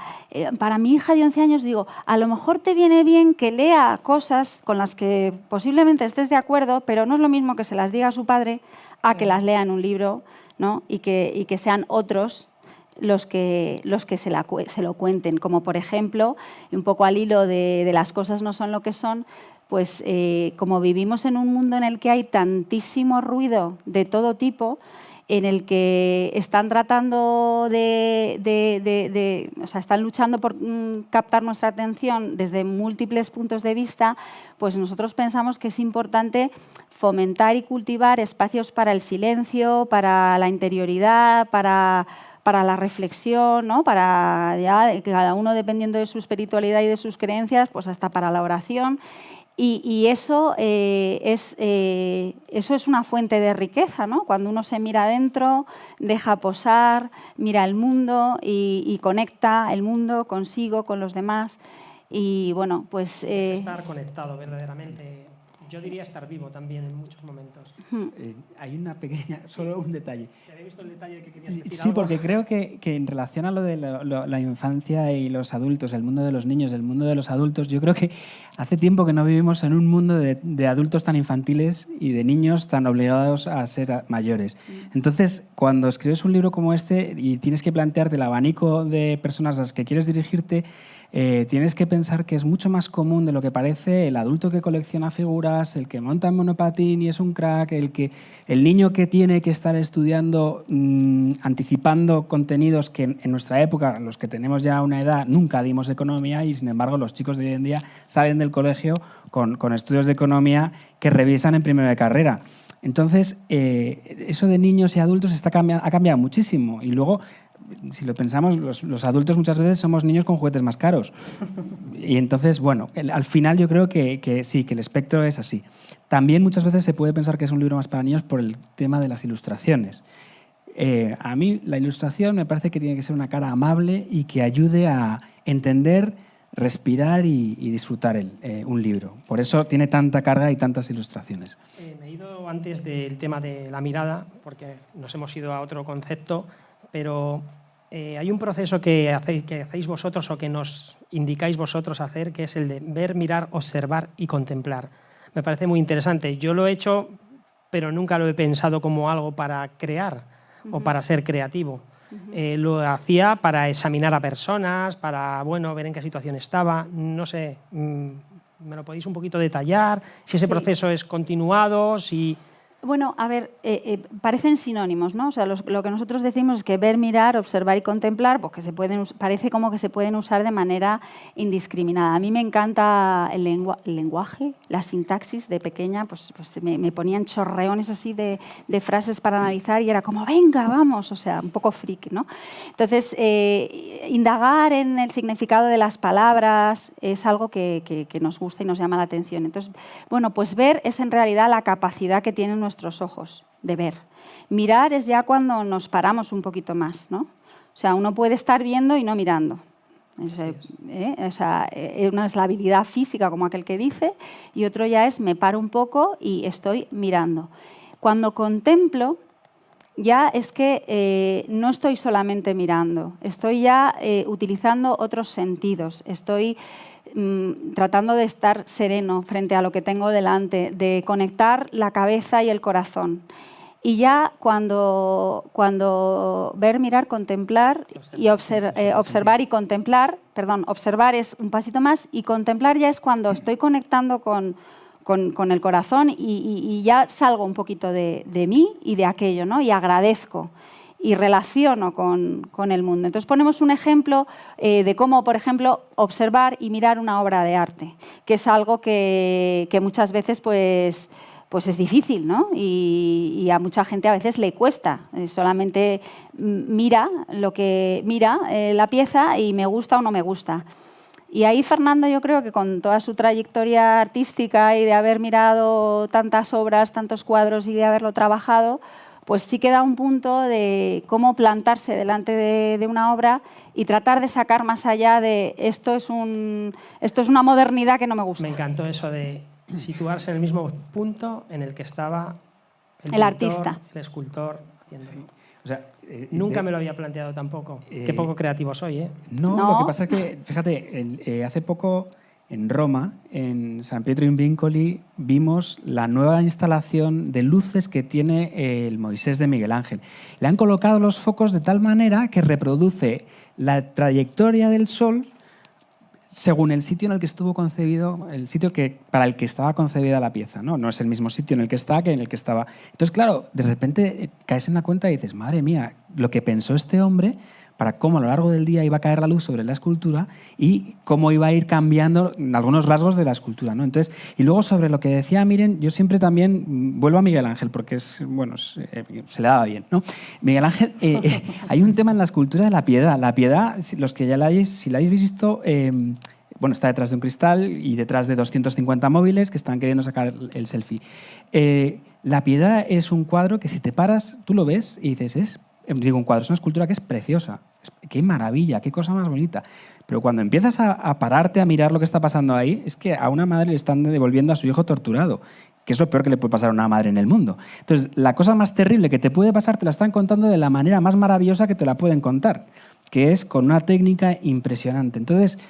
para mi hija de 11 años digo, a lo mejor te viene bien que lea cosas con las que posiblemente estés de acuerdo, pero no es lo mismo que se las diga a su padre a que las lea en un libro, ¿no? y que sean otros los que se lo cuenten. Como por ejemplo, un poco al hilo de las cosas no son lo que son, pues como vivimos en un mundo en el que hay tantísimo ruido de todo tipo, en el que están tratando o sea, están luchando por captar nuestra atención desde múltiples puntos de vista, pues nosotros pensamos que es importante fomentar y cultivar espacios para el silencio, para la interioridad, para la reflexión, ¿no? Para ya, cada uno dependiendo de su espiritualidad y de sus creencias, pues hasta para la oración. Y eso es una fuente de riqueza, ¿no? Cuando uno se mira adentro, deja posar, mira el mundo y conecta el mundo consigo, con los demás. Y bueno, pues... Es estar conectado verdaderamente. Yo diría estar vivo también en muchos momentos. Hay una pequeña, solo un detalle. ¿Te había visto el detalle que querías decir? Sí, algo? porque creo que en relación a lo de la infancia y los adultos, el mundo de los niños, el mundo de los adultos, yo creo que hace tiempo que no vivimos en un mundo de adultos tan infantiles y de niños tan obligados a ser mayores. Entonces, cuando escribes un libro como este y tienes que plantearte el abanico de personas a las que quieres dirigirte, tienes que pensar que es mucho más común de lo que parece el adulto que colecciona figuras, el que monta en monopatín y es un crack, el niño que tiene que estar estudiando, anticipando contenidos que en nuestra época, los que tenemos ya una edad, nunca dimos economía, y sin embargo los chicos de hoy en día salen del colegio con estudios de economía que revisan en primero de carrera. Entonces, eso de niños y adultos ha cambiado muchísimo. Y luego, si lo pensamos, los adultos muchas veces somos niños con juguetes más caros. Y entonces, bueno, al final yo creo que sí, que el espectro es así. También muchas veces se puede pensar que es un libro más para niños por el tema de las ilustraciones. A mí la ilustración me parece que tiene que ser una cara amable y que ayude a entender, respirar y disfrutar un libro. Por eso tiene tanta carga y tantas ilustraciones. Me he ido antes del tema de la mirada, porque nos hemos ido a otro concepto, pero hay un proceso que hacéis vosotros o que nos indicáis vosotros hacer, que es el de ver, mirar, observar y contemplar. Me parece muy interesante. Yo lo he hecho pero nunca lo he pensado como algo para crear o para ser creativo. Lo hacía para examinar a personas, para ver en qué situación estaba. No sé, ¿me lo podéis un poquito detallar? Si ese proceso es continuado, si... Bueno, a ver, parecen sinónimos, ¿no? O sea, lo que nosotros decimos es que ver, mirar, observar y contemplar, pues parece como que se pueden usar de manera indiscriminada. A mí me encanta el lenguaje, la sintaxis. De pequeña, pues me ponían chorreones así de frases para analizar y era como, venga, vamos, o sea, un poco freak, ¿no? Entonces, indagar en el significado de las palabras es algo que nos gusta y nos llama la atención. Entonces, bueno, pues ver es en realidad la capacidad que tienen nuestros ojos de ver. Mirar es ya cuando nos paramos un poquito más, ¿no? O sea, uno puede estar viendo y no mirando. Una es la habilidad física, como aquel que dice, y otro ya es me paro un poco y estoy mirando. Cuando contemplo, ya es que no estoy solamente mirando, estoy ya utilizando otros sentidos, estoy tratando de estar sereno frente a lo que tengo delante, de conectar la cabeza y el corazón. Y ya cuando ver, mirar, contemplar y observar y contemplar, observar es un pasito más y contemplar ya es cuando estoy conectando con el corazón y ya salgo un poquito de mí y de aquello, ¿no? Y agradezco y relaciono con el mundo. Entonces ponemos un ejemplo de cómo, por ejemplo, observar y mirar una obra de arte, que es algo que muchas veces pues es difícil, ¿no? Y a mucha gente a veces le cuesta. Solamente mira la pieza y me gusta o no me gusta. Y ahí Fernando, yo creo que con toda su trayectoria artística y de haber mirado tantas obras, tantos cuadros y de haberlo trabajado, pues sí que da un punto de cómo plantarse delante de una obra y tratar de sacar más allá de esto es una modernidad que no me gusta. Me encantó eso de situarse en el mismo punto en el que estaba el pintor, artista, el escultor haciendo. Sí. O sea, nunca me lo había planteado tampoco. Qué poco creativo soy, ¿eh? No, lo que pasa es que, fíjate, hace poco en Roma, en San Pietro in Vincoli, vimos la nueva instalación de luces que tiene el Moisés de Miguel Ángel. Le han colocado los focos de tal manera que reproduce la trayectoria del sol según el sitio en el que estuvo concebido, el sitio para el que estaba concebida la pieza, ¿no? No es el mismo sitio en el que está que en el que estaba. Entonces, claro, de repente caes en la cuenta y dices, madre mía, lo que pensó este hombre para cómo a lo largo del día iba a caer la luz sobre la escultura y cómo iba a ir cambiando algunos rasgos de la escultura, ¿no? Entonces, y luego sobre lo que decía Miren, yo siempre también vuelvo a Miguel Ángel porque se le daba bien, ¿no? Miguel Ángel, hay un tema en la escultura de la piedad. La piedad, los que ya si la habéis visto, está detrás de un cristal y detrás de 250 móviles que están queriendo sacar el selfie. La piedad es un cuadro que si te paras, tú lo ves y dices, es una escultura que es preciosa. Qué maravilla, qué cosa más bonita. Pero cuando empiezas a pararte a mirar lo que está pasando ahí, es que a una madre le están devolviendo a su hijo torturado, que es lo peor que le puede pasar a una madre en el mundo. Entonces, la cosa más terrible que te puede pasar te la están contando de la manera más maravillosa que te la pueden contar, que es con una técnica impresionante. Entonces,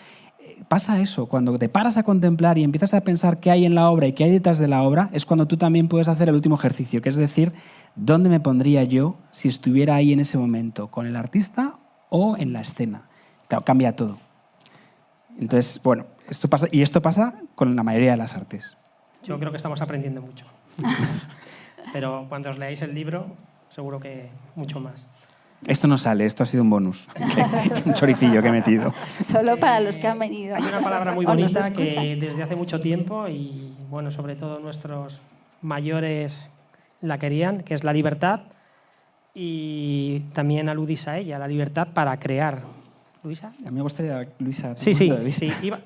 pasa eso, cuando te paras a contemplar y empiezas a pensar qué hay en la obra y qué hay detrás de la obra, es cuando tú también puedes hacer el último ejercicio, que es decir, ¿dónde me pondría yo si estuviera ahí en ese momento? ¿Con el artista o en la escena? Claro, cambia todo. Entonces, bueno, esto pasa con la mayoría de las artes. Yo creo que estamos aprendiendo mucho. Pero cuando os leáis el libro, seguro que mucho más. Esto no sale, esto ha sido un bonus. Un choricillo que he metido. Solo para los que han venido. Hay una palabra muy bonita que desde hace mucho tiempo y, bueno, sobre todo nuestros mayores la querían, que es la libertad, y también aludís a ella, la libertad para crear. ¿Luisa? A mí me gustaría, Luisa, sí,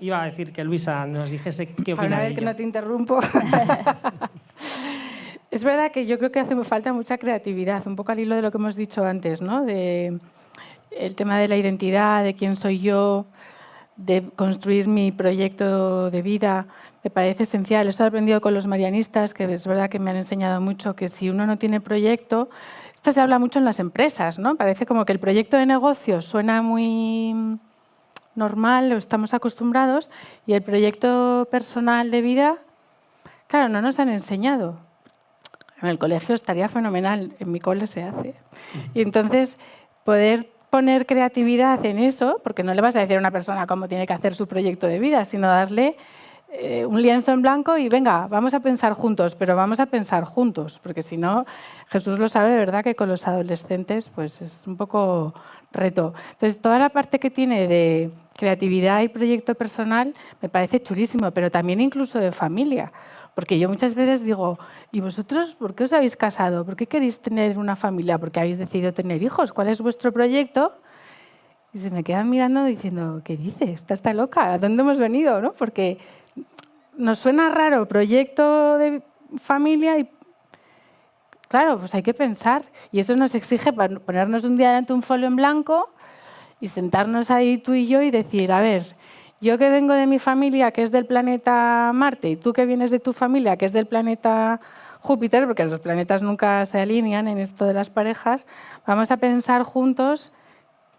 iba a decir que Luisa nos dijese qué opina Para una de vez ello. que no te interrumpo. Es verdad que yo creo que hace falta mucha creatividad, un poco al hilo de lo que hemos dicho antes, ¿no? De el tema de la identidad, de quién soy yo, de construir mi proyecto de vida, me parece esencial. Eso he aprendido con los marianistas, que es verdad que me han enseñado mucho que si uno no tiene proyecto, esto se habla mucho en las empresas, ¿no? Parece como que el proyecto de negocio suena muy normal, lo estamos acostumbrados, y el proyecto personal de vida, claro, no nos han enseñado. En el colegio estaría fenomenal, en mi cole se hace. Y entonces, poder poner creatividad en eso, porque no le vas a decir a una persona cómo tiene que hacer su proyecto de vida, sino darle un lienzo en blanco y venga, vamos a pensar juntos, pero vamos a pensar juntos, porque si no, Jesús lo sabe, ¿verdad?, que con los adolescentes pues es un poco reto. Entonces, toda la parte que tiene de creatividad y proyecto personal me parece chulísimo, pero también incluso de familia, porque yo muchas veces digo, ¿y vosotros por qué os habéis casado? ¿Por qué queréis tener una familia? ¿Por qué habéis decidido tener hijos? ¿Cuál es vuestro proyecto? Y se me quedan mirando diciendo, ¿qué dices? ¿Estás loca? ¿A dónde hemos venido? ¿No? Porque nos suena raro proyecto de familia y, claro, pues hay que pensar. Y eso nos exige ponernos un día delante un folio en blanco y sentarnos ahí tú y yo y decir, a ver, yo que vengo de mi familia, que es del planeta Marte, y tú que vienes de tu familia, que es del planeta Júpiter, porque los planetas nunca se alinean en esto de las parejas, vamos a pensar juntos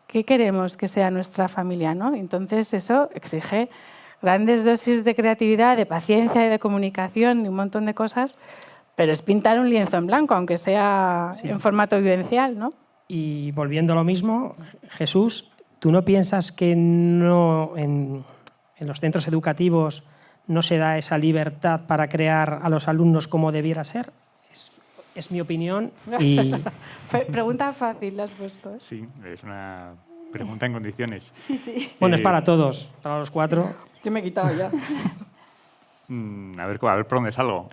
qué queremos que sea nuestra familia, ¿no? Entonces eso exige grandes dosis de creatividad, de paciencia y de comunicación y un montón de cosas, pero es pintar un lienzo en blanco, aunque sea en formato vivencial, ¿no? Y volviendo a lo mismo, Jesús, ¿tú no piensas que no en los centros educativos no se da esa libertad para crear a los alumnos como debiera ser? Es mi opinión y... Pregunta fácil, la has puesto. Sí, es una pregunta en condiciones. Sí, sí. Bueno, es para todos, para los cuatro. Yo me he quitado ya. A ver por dónde salgo.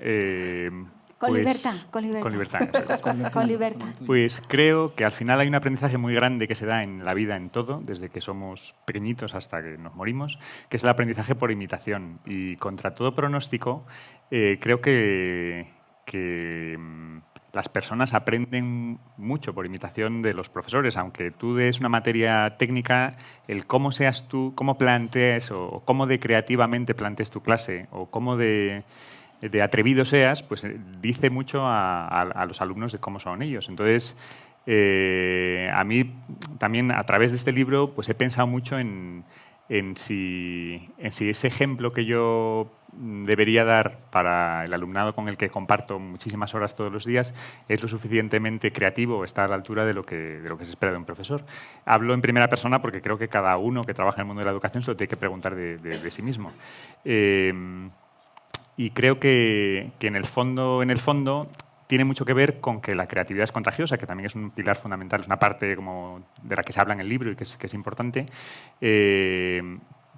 Con Pues, libertad, con libertad. Con libertad, eso es. Con libertad. Pues creo que al final hay un aprendizaje muy grande que se da en la vida, en todo, desde que somos pequeñitos hasta que nos morimos, que es el aprendizaje por imitación. Y contra todo pronóstico, creo que las personas aprenden mucho por imitación de los profesores. Aunque tú des una materia técnica, el cómo seas tú, cómo plantees o cómo de creativamente plantees tu clase o cómo de atrevido seas, pues dice mucho a los alumnos de cómo son ellos. Entonces, a mí también a través de este libro pues he pensado mucho en si ese ejemplo que yo debería dar para el alumnado con el que comparto muchísimas horas todos los días es lo suficientemente creativo, está a la altura de lo que se espera de un profesor. Hablo en primera persona porque creo que cada uno que trabaja en el mundo de la educación se lo tiene que preguntar de sí mismo. Y creo que en el fondo tiene mucho que ver con que la creatividad es contagiosa, que también es un pilar fundamental, es una parte como de la que se habla en el libro y que es importante,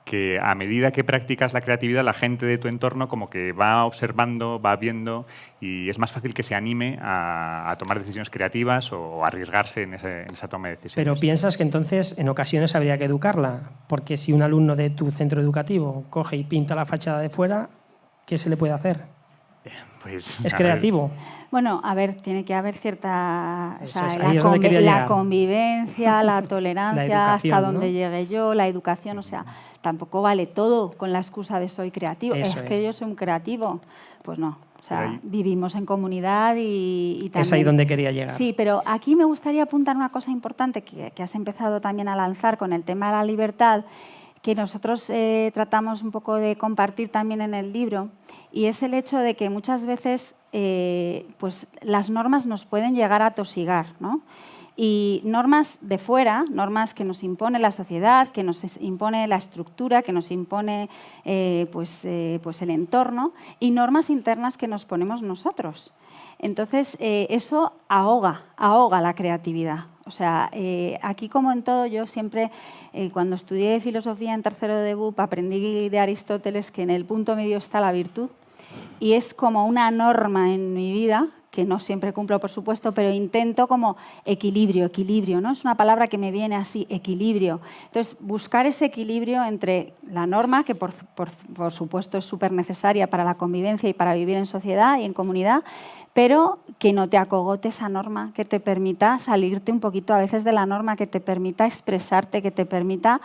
que a medida que practicas la creatividad, la gente de tu entorno como que va observando, va viendo y es más fácil que se anime a tomar decisiones creativas o arriesgarse en esa toma de decisiones. Pero piensas que entonces en ocasiones habría que educarla, porque si un alumno de tu centro educativo coge y pinta la fachada de fuera, ¿qué se le puede hacer? Pues, ¿Es creativo? Bueno, a ver, tiene que haber cierta... O sea, ahí es donde quería llegar. la convivencia, la tolerancia, La educación, hasta donde ¿no? llegue yo, la educación, o sea, tampoco vale todo con la excusa de soy creativo. Eso es que es. yo soy un creativo. Pues no. O sea, Pero ahí- vivimos en comunidad y también... Es ahí donde quería llegar. Sí, pero aquí me gustaría apuntar una cosa importante que has empezado también a lanzar con el tema de la libertad, que nosotros tratamos un poco de compartir también en el libro, y es el hecho de que muchas veces pues las normas nos pueden llegar a tosigar, ¿no? Y normas de fuera, normas que nos impone la sociedad, que nos impone la estructura, que nos impone pues el entorno, y normas internas que nos ponemos nosotros. Entonces, eso ahoga la creatividad. O sea, aquí como en todo, yo siempre, cuando estudié filosofía en tercero de BUP, aprendí de Aristóteles que en el punto medio está la virtud. Y es como una norma en mi vida, que no siempre cumplo, por supuesto, pero intento como equilibrio, ¿no? Es una palabra que me viene así, equilibrio. Entonces, buscar ese equilibrio entre la norma, que por supuesto es súper necesaria para la convivencia y para vivir en sociedad y en comunidad, pero que no te acogote esa norma, que te permita salirte un poquito a veces de la norma, que te permita expresarte, que te permita...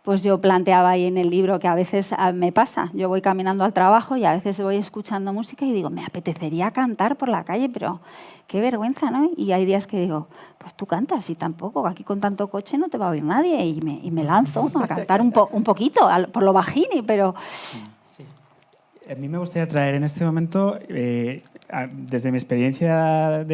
Pues yo planteaba ahí en el libro que a veces me pasa. Yo voy caminando al trabajo y a veces voy escuchando música y digo, me apetecería cantar por la calle, pero qué vergüenza, ¿no? Y hay días que digo, pues tú cantas y tampoco, aquí con tanto coche no te va a oír nadie. Y me lanzo a cantar un poquito, por lo bajini, pero... A mí me gustaría traer en este momento, desde mi experiencia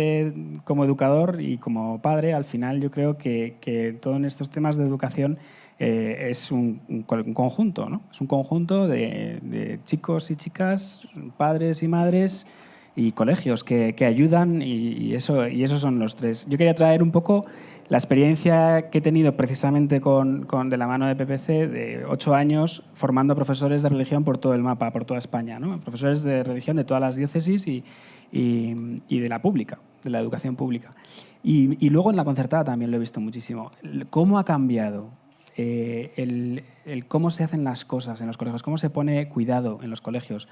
como educador y como padre, al final yo creo que todo en estos temas de educación es un conjunto, ¿no? Es un conjunto de chicos y chicas, padres y madres y colegios que ayudan y esos son los tres. Yo quería traer un poco la experiencia que he tenido precisamente de la mano de PPC de 8 años formando profesores de religión por todo el mapa, por toda España, ¿no? Profesores de religión de todas las diócesis y de la pública, de la educación pública. Y luego en la concertada también lo he visto muchísimo. ¿Cómo ha cambiado el cómo se hacen las cosas en los colegios? ¿Cómo se pone cuidado en los colegios?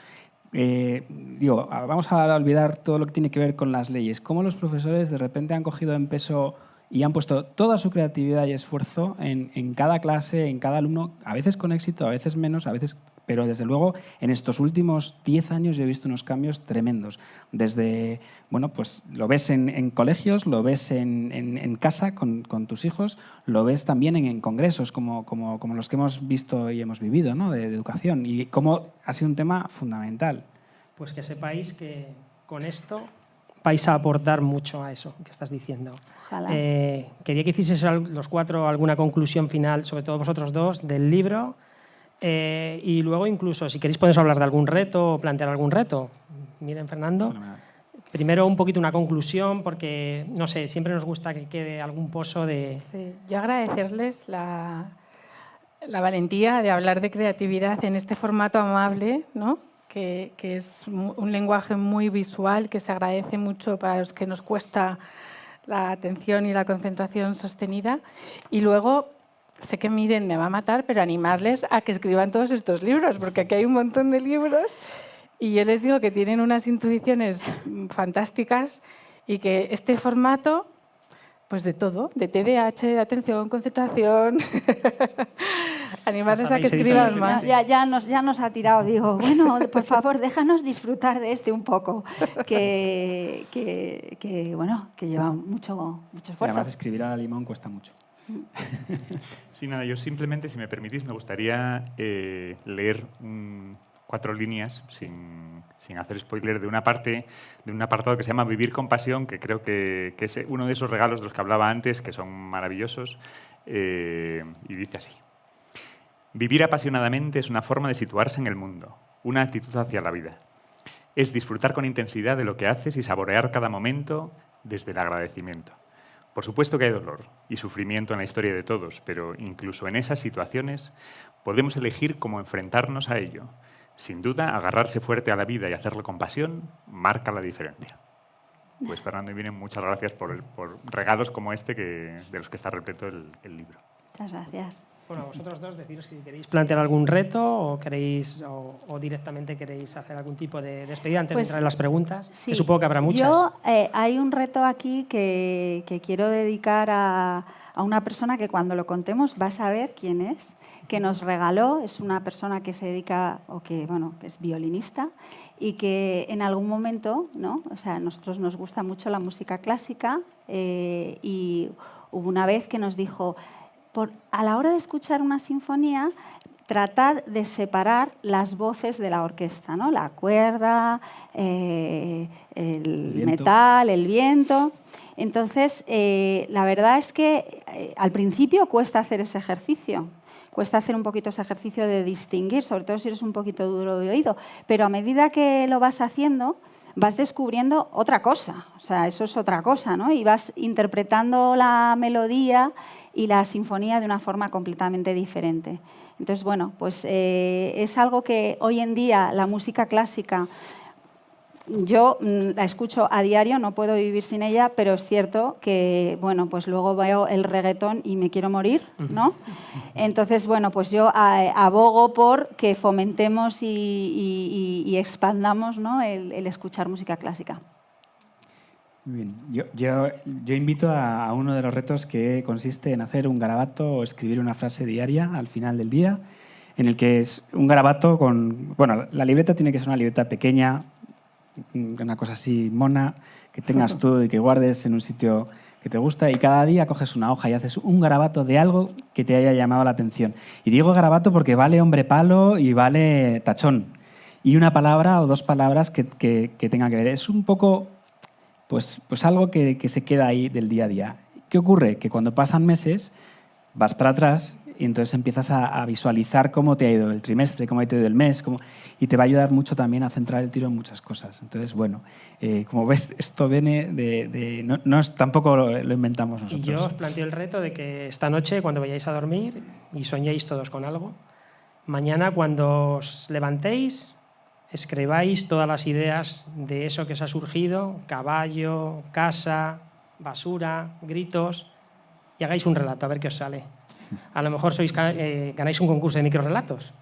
Vamos a olvidar todo lo que tiene que ver con las leyes. ¿Cómo los profesores de repente han cogido en peso y han puesto toda su creatividad y esfuerzo en cada clase, en cada alumno, a veces con éxito, a veces menos, pero desde luego en estos últimos 10 años yo he visto unos cambios tremendos. Desde, bueno, pues lo ves en colegios, lo ves en casa con tus hijos, lo ves también en congresos como los que hemos visto y hemos vivido, ¿no? de educación, y cómo ha sido un tema fundamental. Pues que sepáis que con esto vais a aportar mucho a eso que estás diciendo. Ojalá. Quería que hicieseis los 4 alguna conclusión final, sobre todo vosotros 2, del libro. Y luego incluso, si queréis, podemos hablar de algún reto o plantear algún reto. Miren, Fernando. Fenomenal. Primero un poquito una conclusión, porque, no sé, siempre nos gusta que quede algún pozo de... Sí, yo agradecerles la valentía de hablar de creatividad en este formato amable, ¿no? Que es un lenguaje muy visual, que se agradece mucho para los que nos cuesta la atención y la concentración sostenida. Y luego, sé que Miren me va a matar, pero animarles a que escriban todos estos libros, porque aquí hay un montón de libros y yo les digo que tienen unas intuiciones fantásticas y que este formato, pues de todo, de TDAH, de atención, concentración, animarles a que escriban más. Ya nos ha tirado, digo, bueno, por favor, déjanos disfrutar de este un poco, que lleva mucho esfuerzo. Además, escribir a limón cuesta mucho. Sí, nada, yo simplemente, si me permitís, me gustaría leer 4 líneas, sin hacer spoiler, de un apartado que se llama Vivir con pasión, que creo que es uno de esos regalos de los que hablaba antes, que son maravillosos, y dice así. Vivir apasionadamente es una forma de situarse en el mundo, una actitud hacia la vida. Es disfrutar con intensidad de lo que haces y saborear cada momento desde el agradecimiento. Por supuesto que hay dolor y sufrimiento en la historia de todos, pero incluso en esas situaciones podemos elegir cómo enfrentarnos a ello. Sin duda, agarrarse fuerte a la vida y hacerlo con pasión marca la diferencia. Pues Fernando y Miren, muchas gracias por regalos como este de los que está repleto el libro. Muchas gracias. Bueno, vosotros 2, deciros si queréis plantear algún reto o queréis o directamente queréis hacer algún tipo de despedida antes de entrar en las preguntas, sí, que supongo que habrá muchas. Hay un reto aquí que quiero dedicar a una persona que cuando lo contemos vas a ver quién es, que nos regaló, es una persona que se dedica, que es violinista y que en algún momento, ¿no? O sea, a nosotros nos gusta mucho la música clásica y hubo una vez que nos dijo, a la hora de escuchar una sinfonía, tratad de separar las voces de la orquesta, ¿no? La cuerda, el metal, el viento. Entonces, la verdad es que al principio cuesta hacer ese ejercicio. Cuesta hacer un poquito ese ejercicio de distinguir, sobre todo si eres un poquito duro de oído. Pero a medida que lo vas haciendo, vas descubriendo otra cosa. O sea, eso es otra cosa, ¿no? Y vas interpretando la melodía y la sinfonía de una forma completamente diferente. Entonces, bueno, pues es algo que hoy en día la música clásica, yo la escucho a diario, no puedo vivir sin ella, pero es cierto que, bueno, pues luego veo el reggaetón y me quiero morir, ¿no? Entonces, bueno, pues yo abogo por que fomentemos y expandamos, ¿no? el escuchar música clásica. Muy bien. Yo invito a uno de los retos que consiste en hacer un garabato o escribir una frase diaria al final del día, en el que es un garabato con... Bueno, la libreta tiene que ser una libreta pequeña, una cosa así mona, que tengas tú y que guardes en un sitio que te gusta, y cada día coges una hoja y haces un garabato de algo que te haya llamado la atención. Y digo garabato porque vale hombre palo y vale tachón. y una palabra o dos palabras que tengan que ver. Es un poco pues algo que se queda ahí del día a día. ¿Qué ocurre? Que cuando pasan meses vas para atrás y entonces empiezas a visualizar cómo te ha ido el trimestre, cómo te ha ido el mes, y te va a ayudar mucho también a centrar el tiro en muchas cosas. Entonces, bueno, como ves, esto viene tampoco lo inventamos nosotros. Y yo os planteo el reto de que esta noche, cuando vayáis a dormir y soñéis todos con algo, mañana cuando os levantéis, escribáis todas las ideas de eso que os ha surgido, caballo, casa, basura, gritos, y hagáis un relato, a ver qué os sale. A lo mejor ganáis un concurso de microrelatos.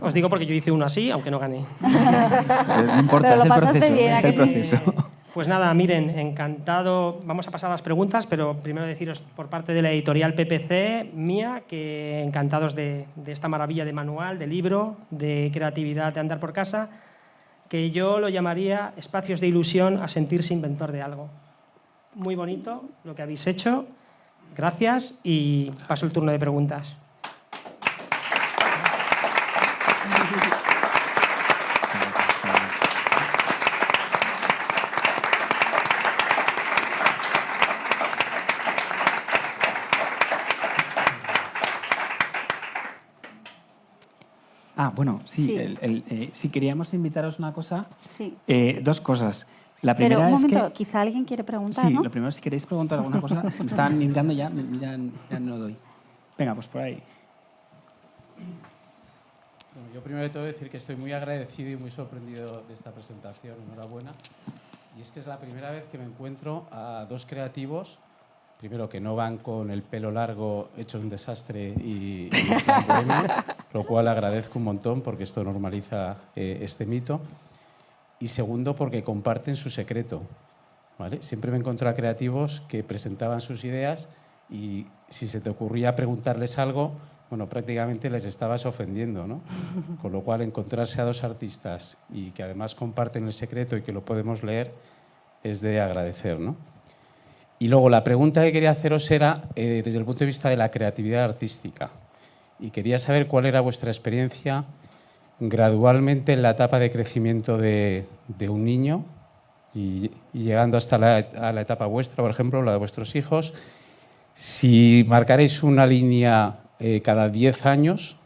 Os digo porque yo hice uno así, aunque no gané. No importa, es el proceso. Pues nada, miren, encantado. Vamos a pasar a las preguntas, pero primero deciros por parte de la editorial PPC, mía, que encantados de esta maravilla de manual, de libro, de creatividad, de andar por casa, que yo lo llamaría espacios de ilusión a sentirse inventor de algo. Muy bonito lo que habéis hecho. Gracias y paso el turno de preguntas. Bueno, sí. Sí. Si queríamos invitaros una cosa, Sí. dos cosas. La primera Pero un momento, es que... quizá alguien quiere preguntar, Sí, ¿no? lo primero, si queréis preguntar alguna cosa, si me están indicando ya no doy. Venga, pues por ahí. Bueno, yo primero de todo decir que estoy muy agradecido y muy sorprendido de esta presentación, enhorabuena. Y es que es la primera vez que me encuentro a dos creativos, primero que no van con el pelo largo hecho un desastre y lo cual agradezco un montón porque esto normaliza este mito. Y segundo, porque comparten su secreto, ¿vale? Siempre me encontré a creativos que presentaban sus ideas y si se te ocurría preguntarles algo, bueno, prácticamente les estabas ofendiendo, ¿no? Con lo cual, encontrarse a dos artistas y que además comparten el secreto y que lo podemos leer es de agradecer, ¿no? Y luego, la pregunta que quería haceros era desde el punto de vista de la creatividad artística. Y quería saber cuál era vuestra experiencia gradualmente en la etapa de crecimiento de un niño y llegando hasta a la etapa vuestra, por ejemplo, la de vuestros hijos. Si marcaréis una línea cada 10 años,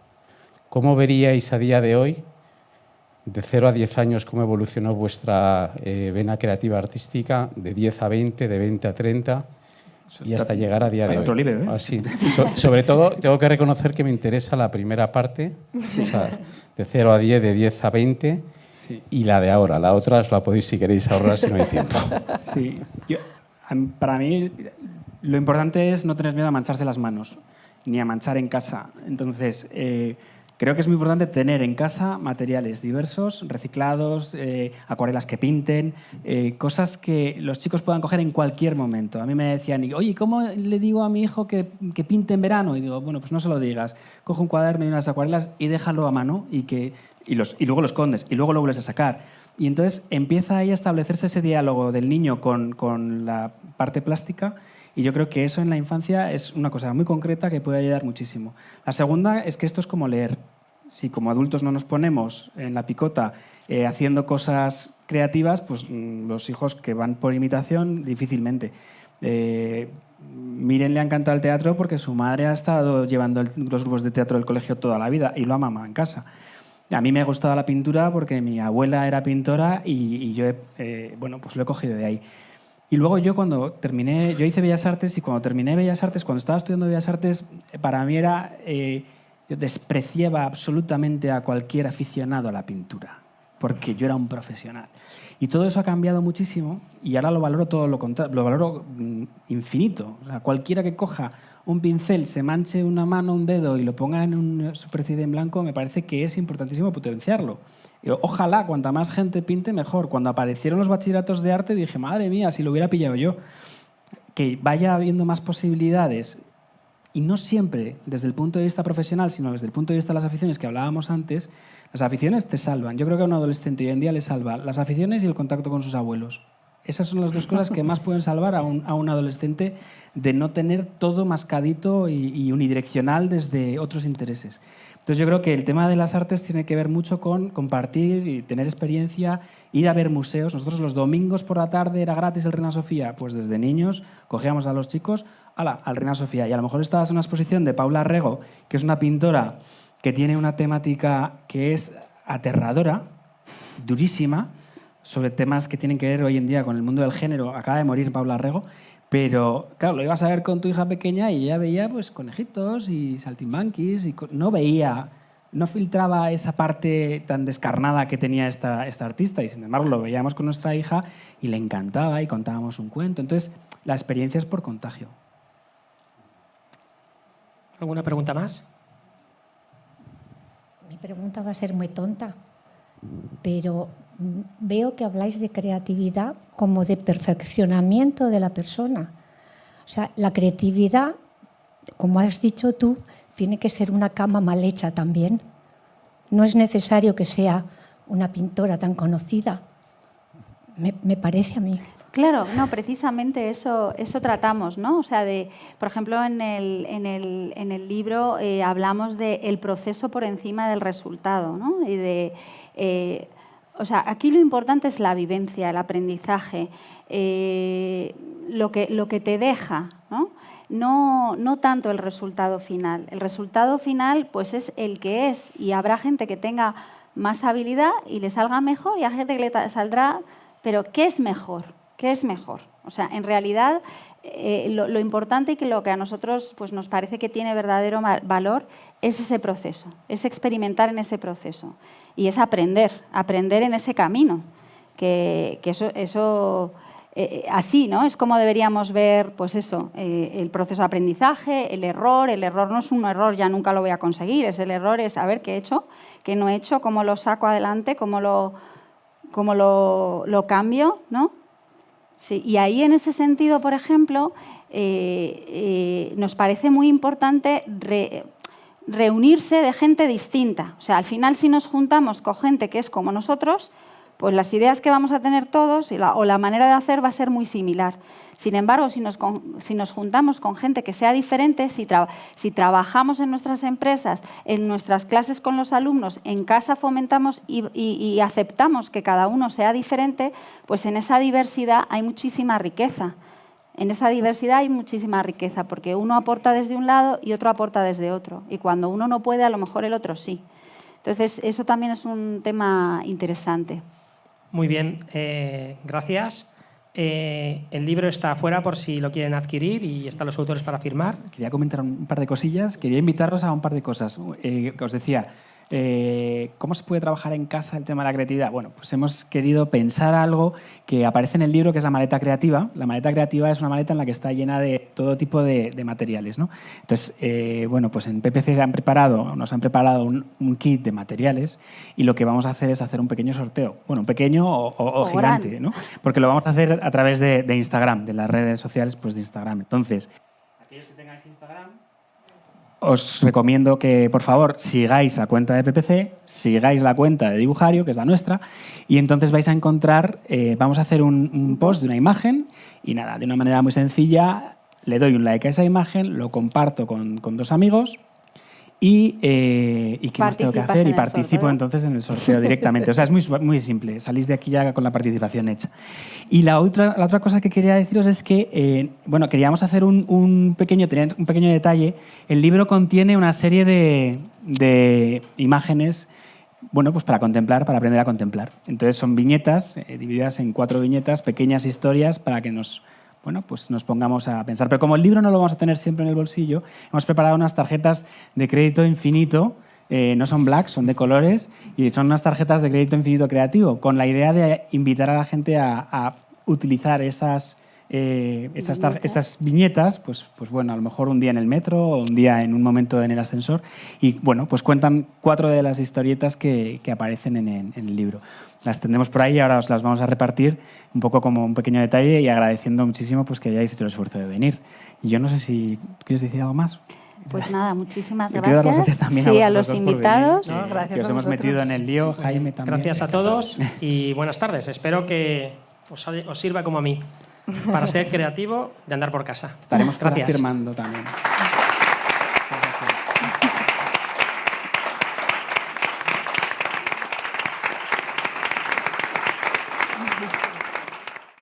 ¿cómo veríais a día de hoy, de 0 a 10 años, cómo evolucionó vuestra vena creativa artística, de 10 a 20, de 20 a 30 y hasta llegar a día de hoy? Otro libro, ¿eh? Así. Sobre todo, tengo que reconocer que me interesa la primera parte, o sea, de 0 a 10, de 10 a 20, sí. Y la de ahora. La otra os la podéis, si queréis, ahorrar si no hay tiempo. Sí. Para mí, lo importante es no tener miedo a mancharse las manos, ni a manchar en casa. Entonces, creo que es muy importante tener en casa materiales diversos, reciclados, acuarelas que pinten, cosas que los chicos puedan coger en cualquier momento. A mí me decían, oye, ¿cómo le digo a mi hijo que pinte en verano? Y digo, bueno, pues no se lo digas. Coge un cuaderno y unas acuarelas y déjalo a mano y luego lo escondes y luego lo vuelves a sacar. Y entonces empieza ahí a establecerse ese diálogo del niño con la parte plástica. Y yo creo que eso en la infancia es una cosa muy concreta que puede ayudar muchísimo. La segunda es que esto es como leer. Si como adultos no nos ponemos en la picota haciendo cosas creativas, pues los hijos que van por imitación, difícilmente. Miren le ha encantado el teatro porque su madre ha estado llevando los grupos de teatro del colegio toda la vida y lo ha mamado en casa. A mí me ha gustado la pintura porque mi abuela era pintora y yo pues lo he cogido de ahí. Y luego yo hice Bellas Artes y cuando terminé Bellas Artes, cuando estaba estudiando Bellas Artes, para mí era, yo despreciaba absolutamente a cualquier aficionado a la pintura, porque yo era un profesional. Y todo eso ha cambiado muchísimo y ahora lo valoro todo lo contrario, lo valoro infinito. O sea, cualquiera que coja un pincel, se manche una mano, un dedo y lo ponga en un superficie en blanco, me parece que es importantísimo potenciarlo. Ojalá, cuanta más gente pinte, mejor. Cuando aparecieron los bachilleratos de arte dije, madre mía, si lo hubiera pillado yo. Que vaya habiendo más posibilidades, y no siempre desde el punto de vista profesional, sino desde el punto de vista de las aficiones que hablábamos antes. Las aficiones te salvan. Yo creo que a un adolescente hoy en día le salva las aficiones y el contacto con sus abuelos. Esas son las dos cosas que más pueden salvar a un adolescente de no tener todo mascadito y unidireccional desde otros intereses. Entonces yo creo que el tema de las artes tiene que ver mucho con compartir y tener experiencia, ir a ver museos. Nosotros los domingos por la tarde era gratis el Reina Sofía, pues desde niños cogíamos a los chicos al Reina Sofía. Y a lo mejor estabas en una exposición de Paula Rego, que es una pintora que tiene una temática que es aterradora, durísima, sobre temas que tienen que ver hoy en día con el mundo del género. Acaba de morir Paula Rego, pero claro, lo ibas a ver con tu hija pequeña y ella veía pues conejitos y saltimbanquis y no filtraba esa parte tan descarnada que tenía esta artista, y sin embargo lo veíamos con nuestra hija y le encantaba y contábamos un cuento. Entonces, la experiencia es por contagio. ¿Alguna pregunta más? Mi pregunta va a ser muy tonta, pero veo que habláis de creatividad como de perfeccionamiento de la persona. O sea, la creatividad, como has dicho tú, tiene que ser una cama mal hecha también. No es necesario que sea una pintora tan conocida, me parece a mí. Claro, no, precisamente eso tratamos, ¿no? O sea, por ejemplo, en el libro hablamos del proceso por encima del resultado, ¿no? O sea, aquí lo importante es la vivencia, el aprendizaje, lo que te deja, ¿no? No tanto el resultado final. El resultado final pues es el que es, y habrá gente que tenga más habilidad y le salga mejor, y hay gente que le saldrá, pero ¿qué es mejor? ¿Qué es mejor? O sea, en realidad lo importante y que lo que a nosotros pues, nos parece que tiene verdadero valor es ese proceso, es experimentar en ese proceso y es aprender en ese camino, que eso así, ¿no? Es como deberíamos ver, pues eso, el proceso de aprendizaje, el error. El error no es un error, ya nunca lo voy a conseguir. El error es saber qué he hecho, qué no he hecho, cómo lo saco adelante, cómo lo cambio, ¿no? Sí, y ahí, en ese sentido, por ejemplo, nos parece muy importante reunirse de gente distinta. O sea, al final, si nos juntamos con gente que es como nosotros, pues las ideas que vamos a tener todos o la manera de hacer va a ser muy similar. Sin embargo, si nos juntamos con gente que sea diferente, si trabajamos en nuestras empresas, en nuestras clases con los alumnos, en casa fomentamos y aceptamos que cada uno sea diferente, pues en esa diversidad hay muchísima riqueza. En esa diversidad hay muchísima riqueza, porque uno aporta desde un lado y otro aporta desde otro. Y cuando uno no puede, a lo mejor el otro sí. Entonces, eso también es un tema interesante. Muy bien, gracias. El libro está afuera por si lo quieren adquirir y están los autores para firmar. Quería comentar un par de cosillas, quería invitarlos a un par de cosas. Os decía, ¿cómo se puede trabajar en casa el tema de la creatividad? Bueno, pues hemos querido pensar algo que aparece en el libro, que es la maleta creativa. La maleta creativa es una maleta en la que está llena de todo tipo de materiales, ¿no? Entonces, bueno, pues en PPC nos han preparado un kit de materiales, y lo que vamos a hacer es hacer un pequeño sorteo. Bueno, un pequeño o gigante, ¿no? Porque lo vamos a hacer a través de Instagram, de las redes sociales pues de Instagram. Entonces, aquellos que tengáis Instagram, os recomiendo que, por favor, sigáis la cuenta de PPC, sigáis la cuenta de Dibujario, que es la nuestra, y entonces vais a encontrar, vamos a hacer un post de una imagen, y nada, de una manera muy sencilla, le doy un like a esa imagen, lo comparto con 2 amigos, y ¿qué más tengo que hacer? Y participo entonces en el sorteo directamente. O sea, es muy simple, salís de aquí ya con la participación hecha. Y la otra cosa que quería deciros es que, bueno, queríamos hacer tener un pequeño detalle. El libro contiene una serie de imágenes, bueno, pues para contemplar, para aprender a contemplar. Entonces son viñetas, divididas en 4 viñetas, pequeñas historias para que nos pongamos a pensar. Pero como el libro no lo vamos a tener siempre en el bolsillo, hemos preparado unas tarjetas de crédito infinito, no son black, son de colores, y son unas tarjetas de crédito infinito creativo, con la idea de invitar a la gente a utilizar esas viñetas, pues bueno, a lo mejor un día en el metro o un día en un momento en el ascensor, y bueno, pues cuentan 4 de las historietas que aparecen en el libro. Las tendremos por ahí y ahora os las vamos a repartir un poco como un pequeño detalle, y agradeciendo muchísimo pues que hayáis hecho el esfuerzo de venir. Y yo no sé si quieres decir algo más. Pues nada, muchísimas gracias. Quiero dar las gracias también a los invitados. No, gracias que os hemos metido en el lío, Jaime también. Gracias a todos y buenas tardes. Espero que os sirva como a mí para ser creativo de andar por casa. Estaremos firmando también.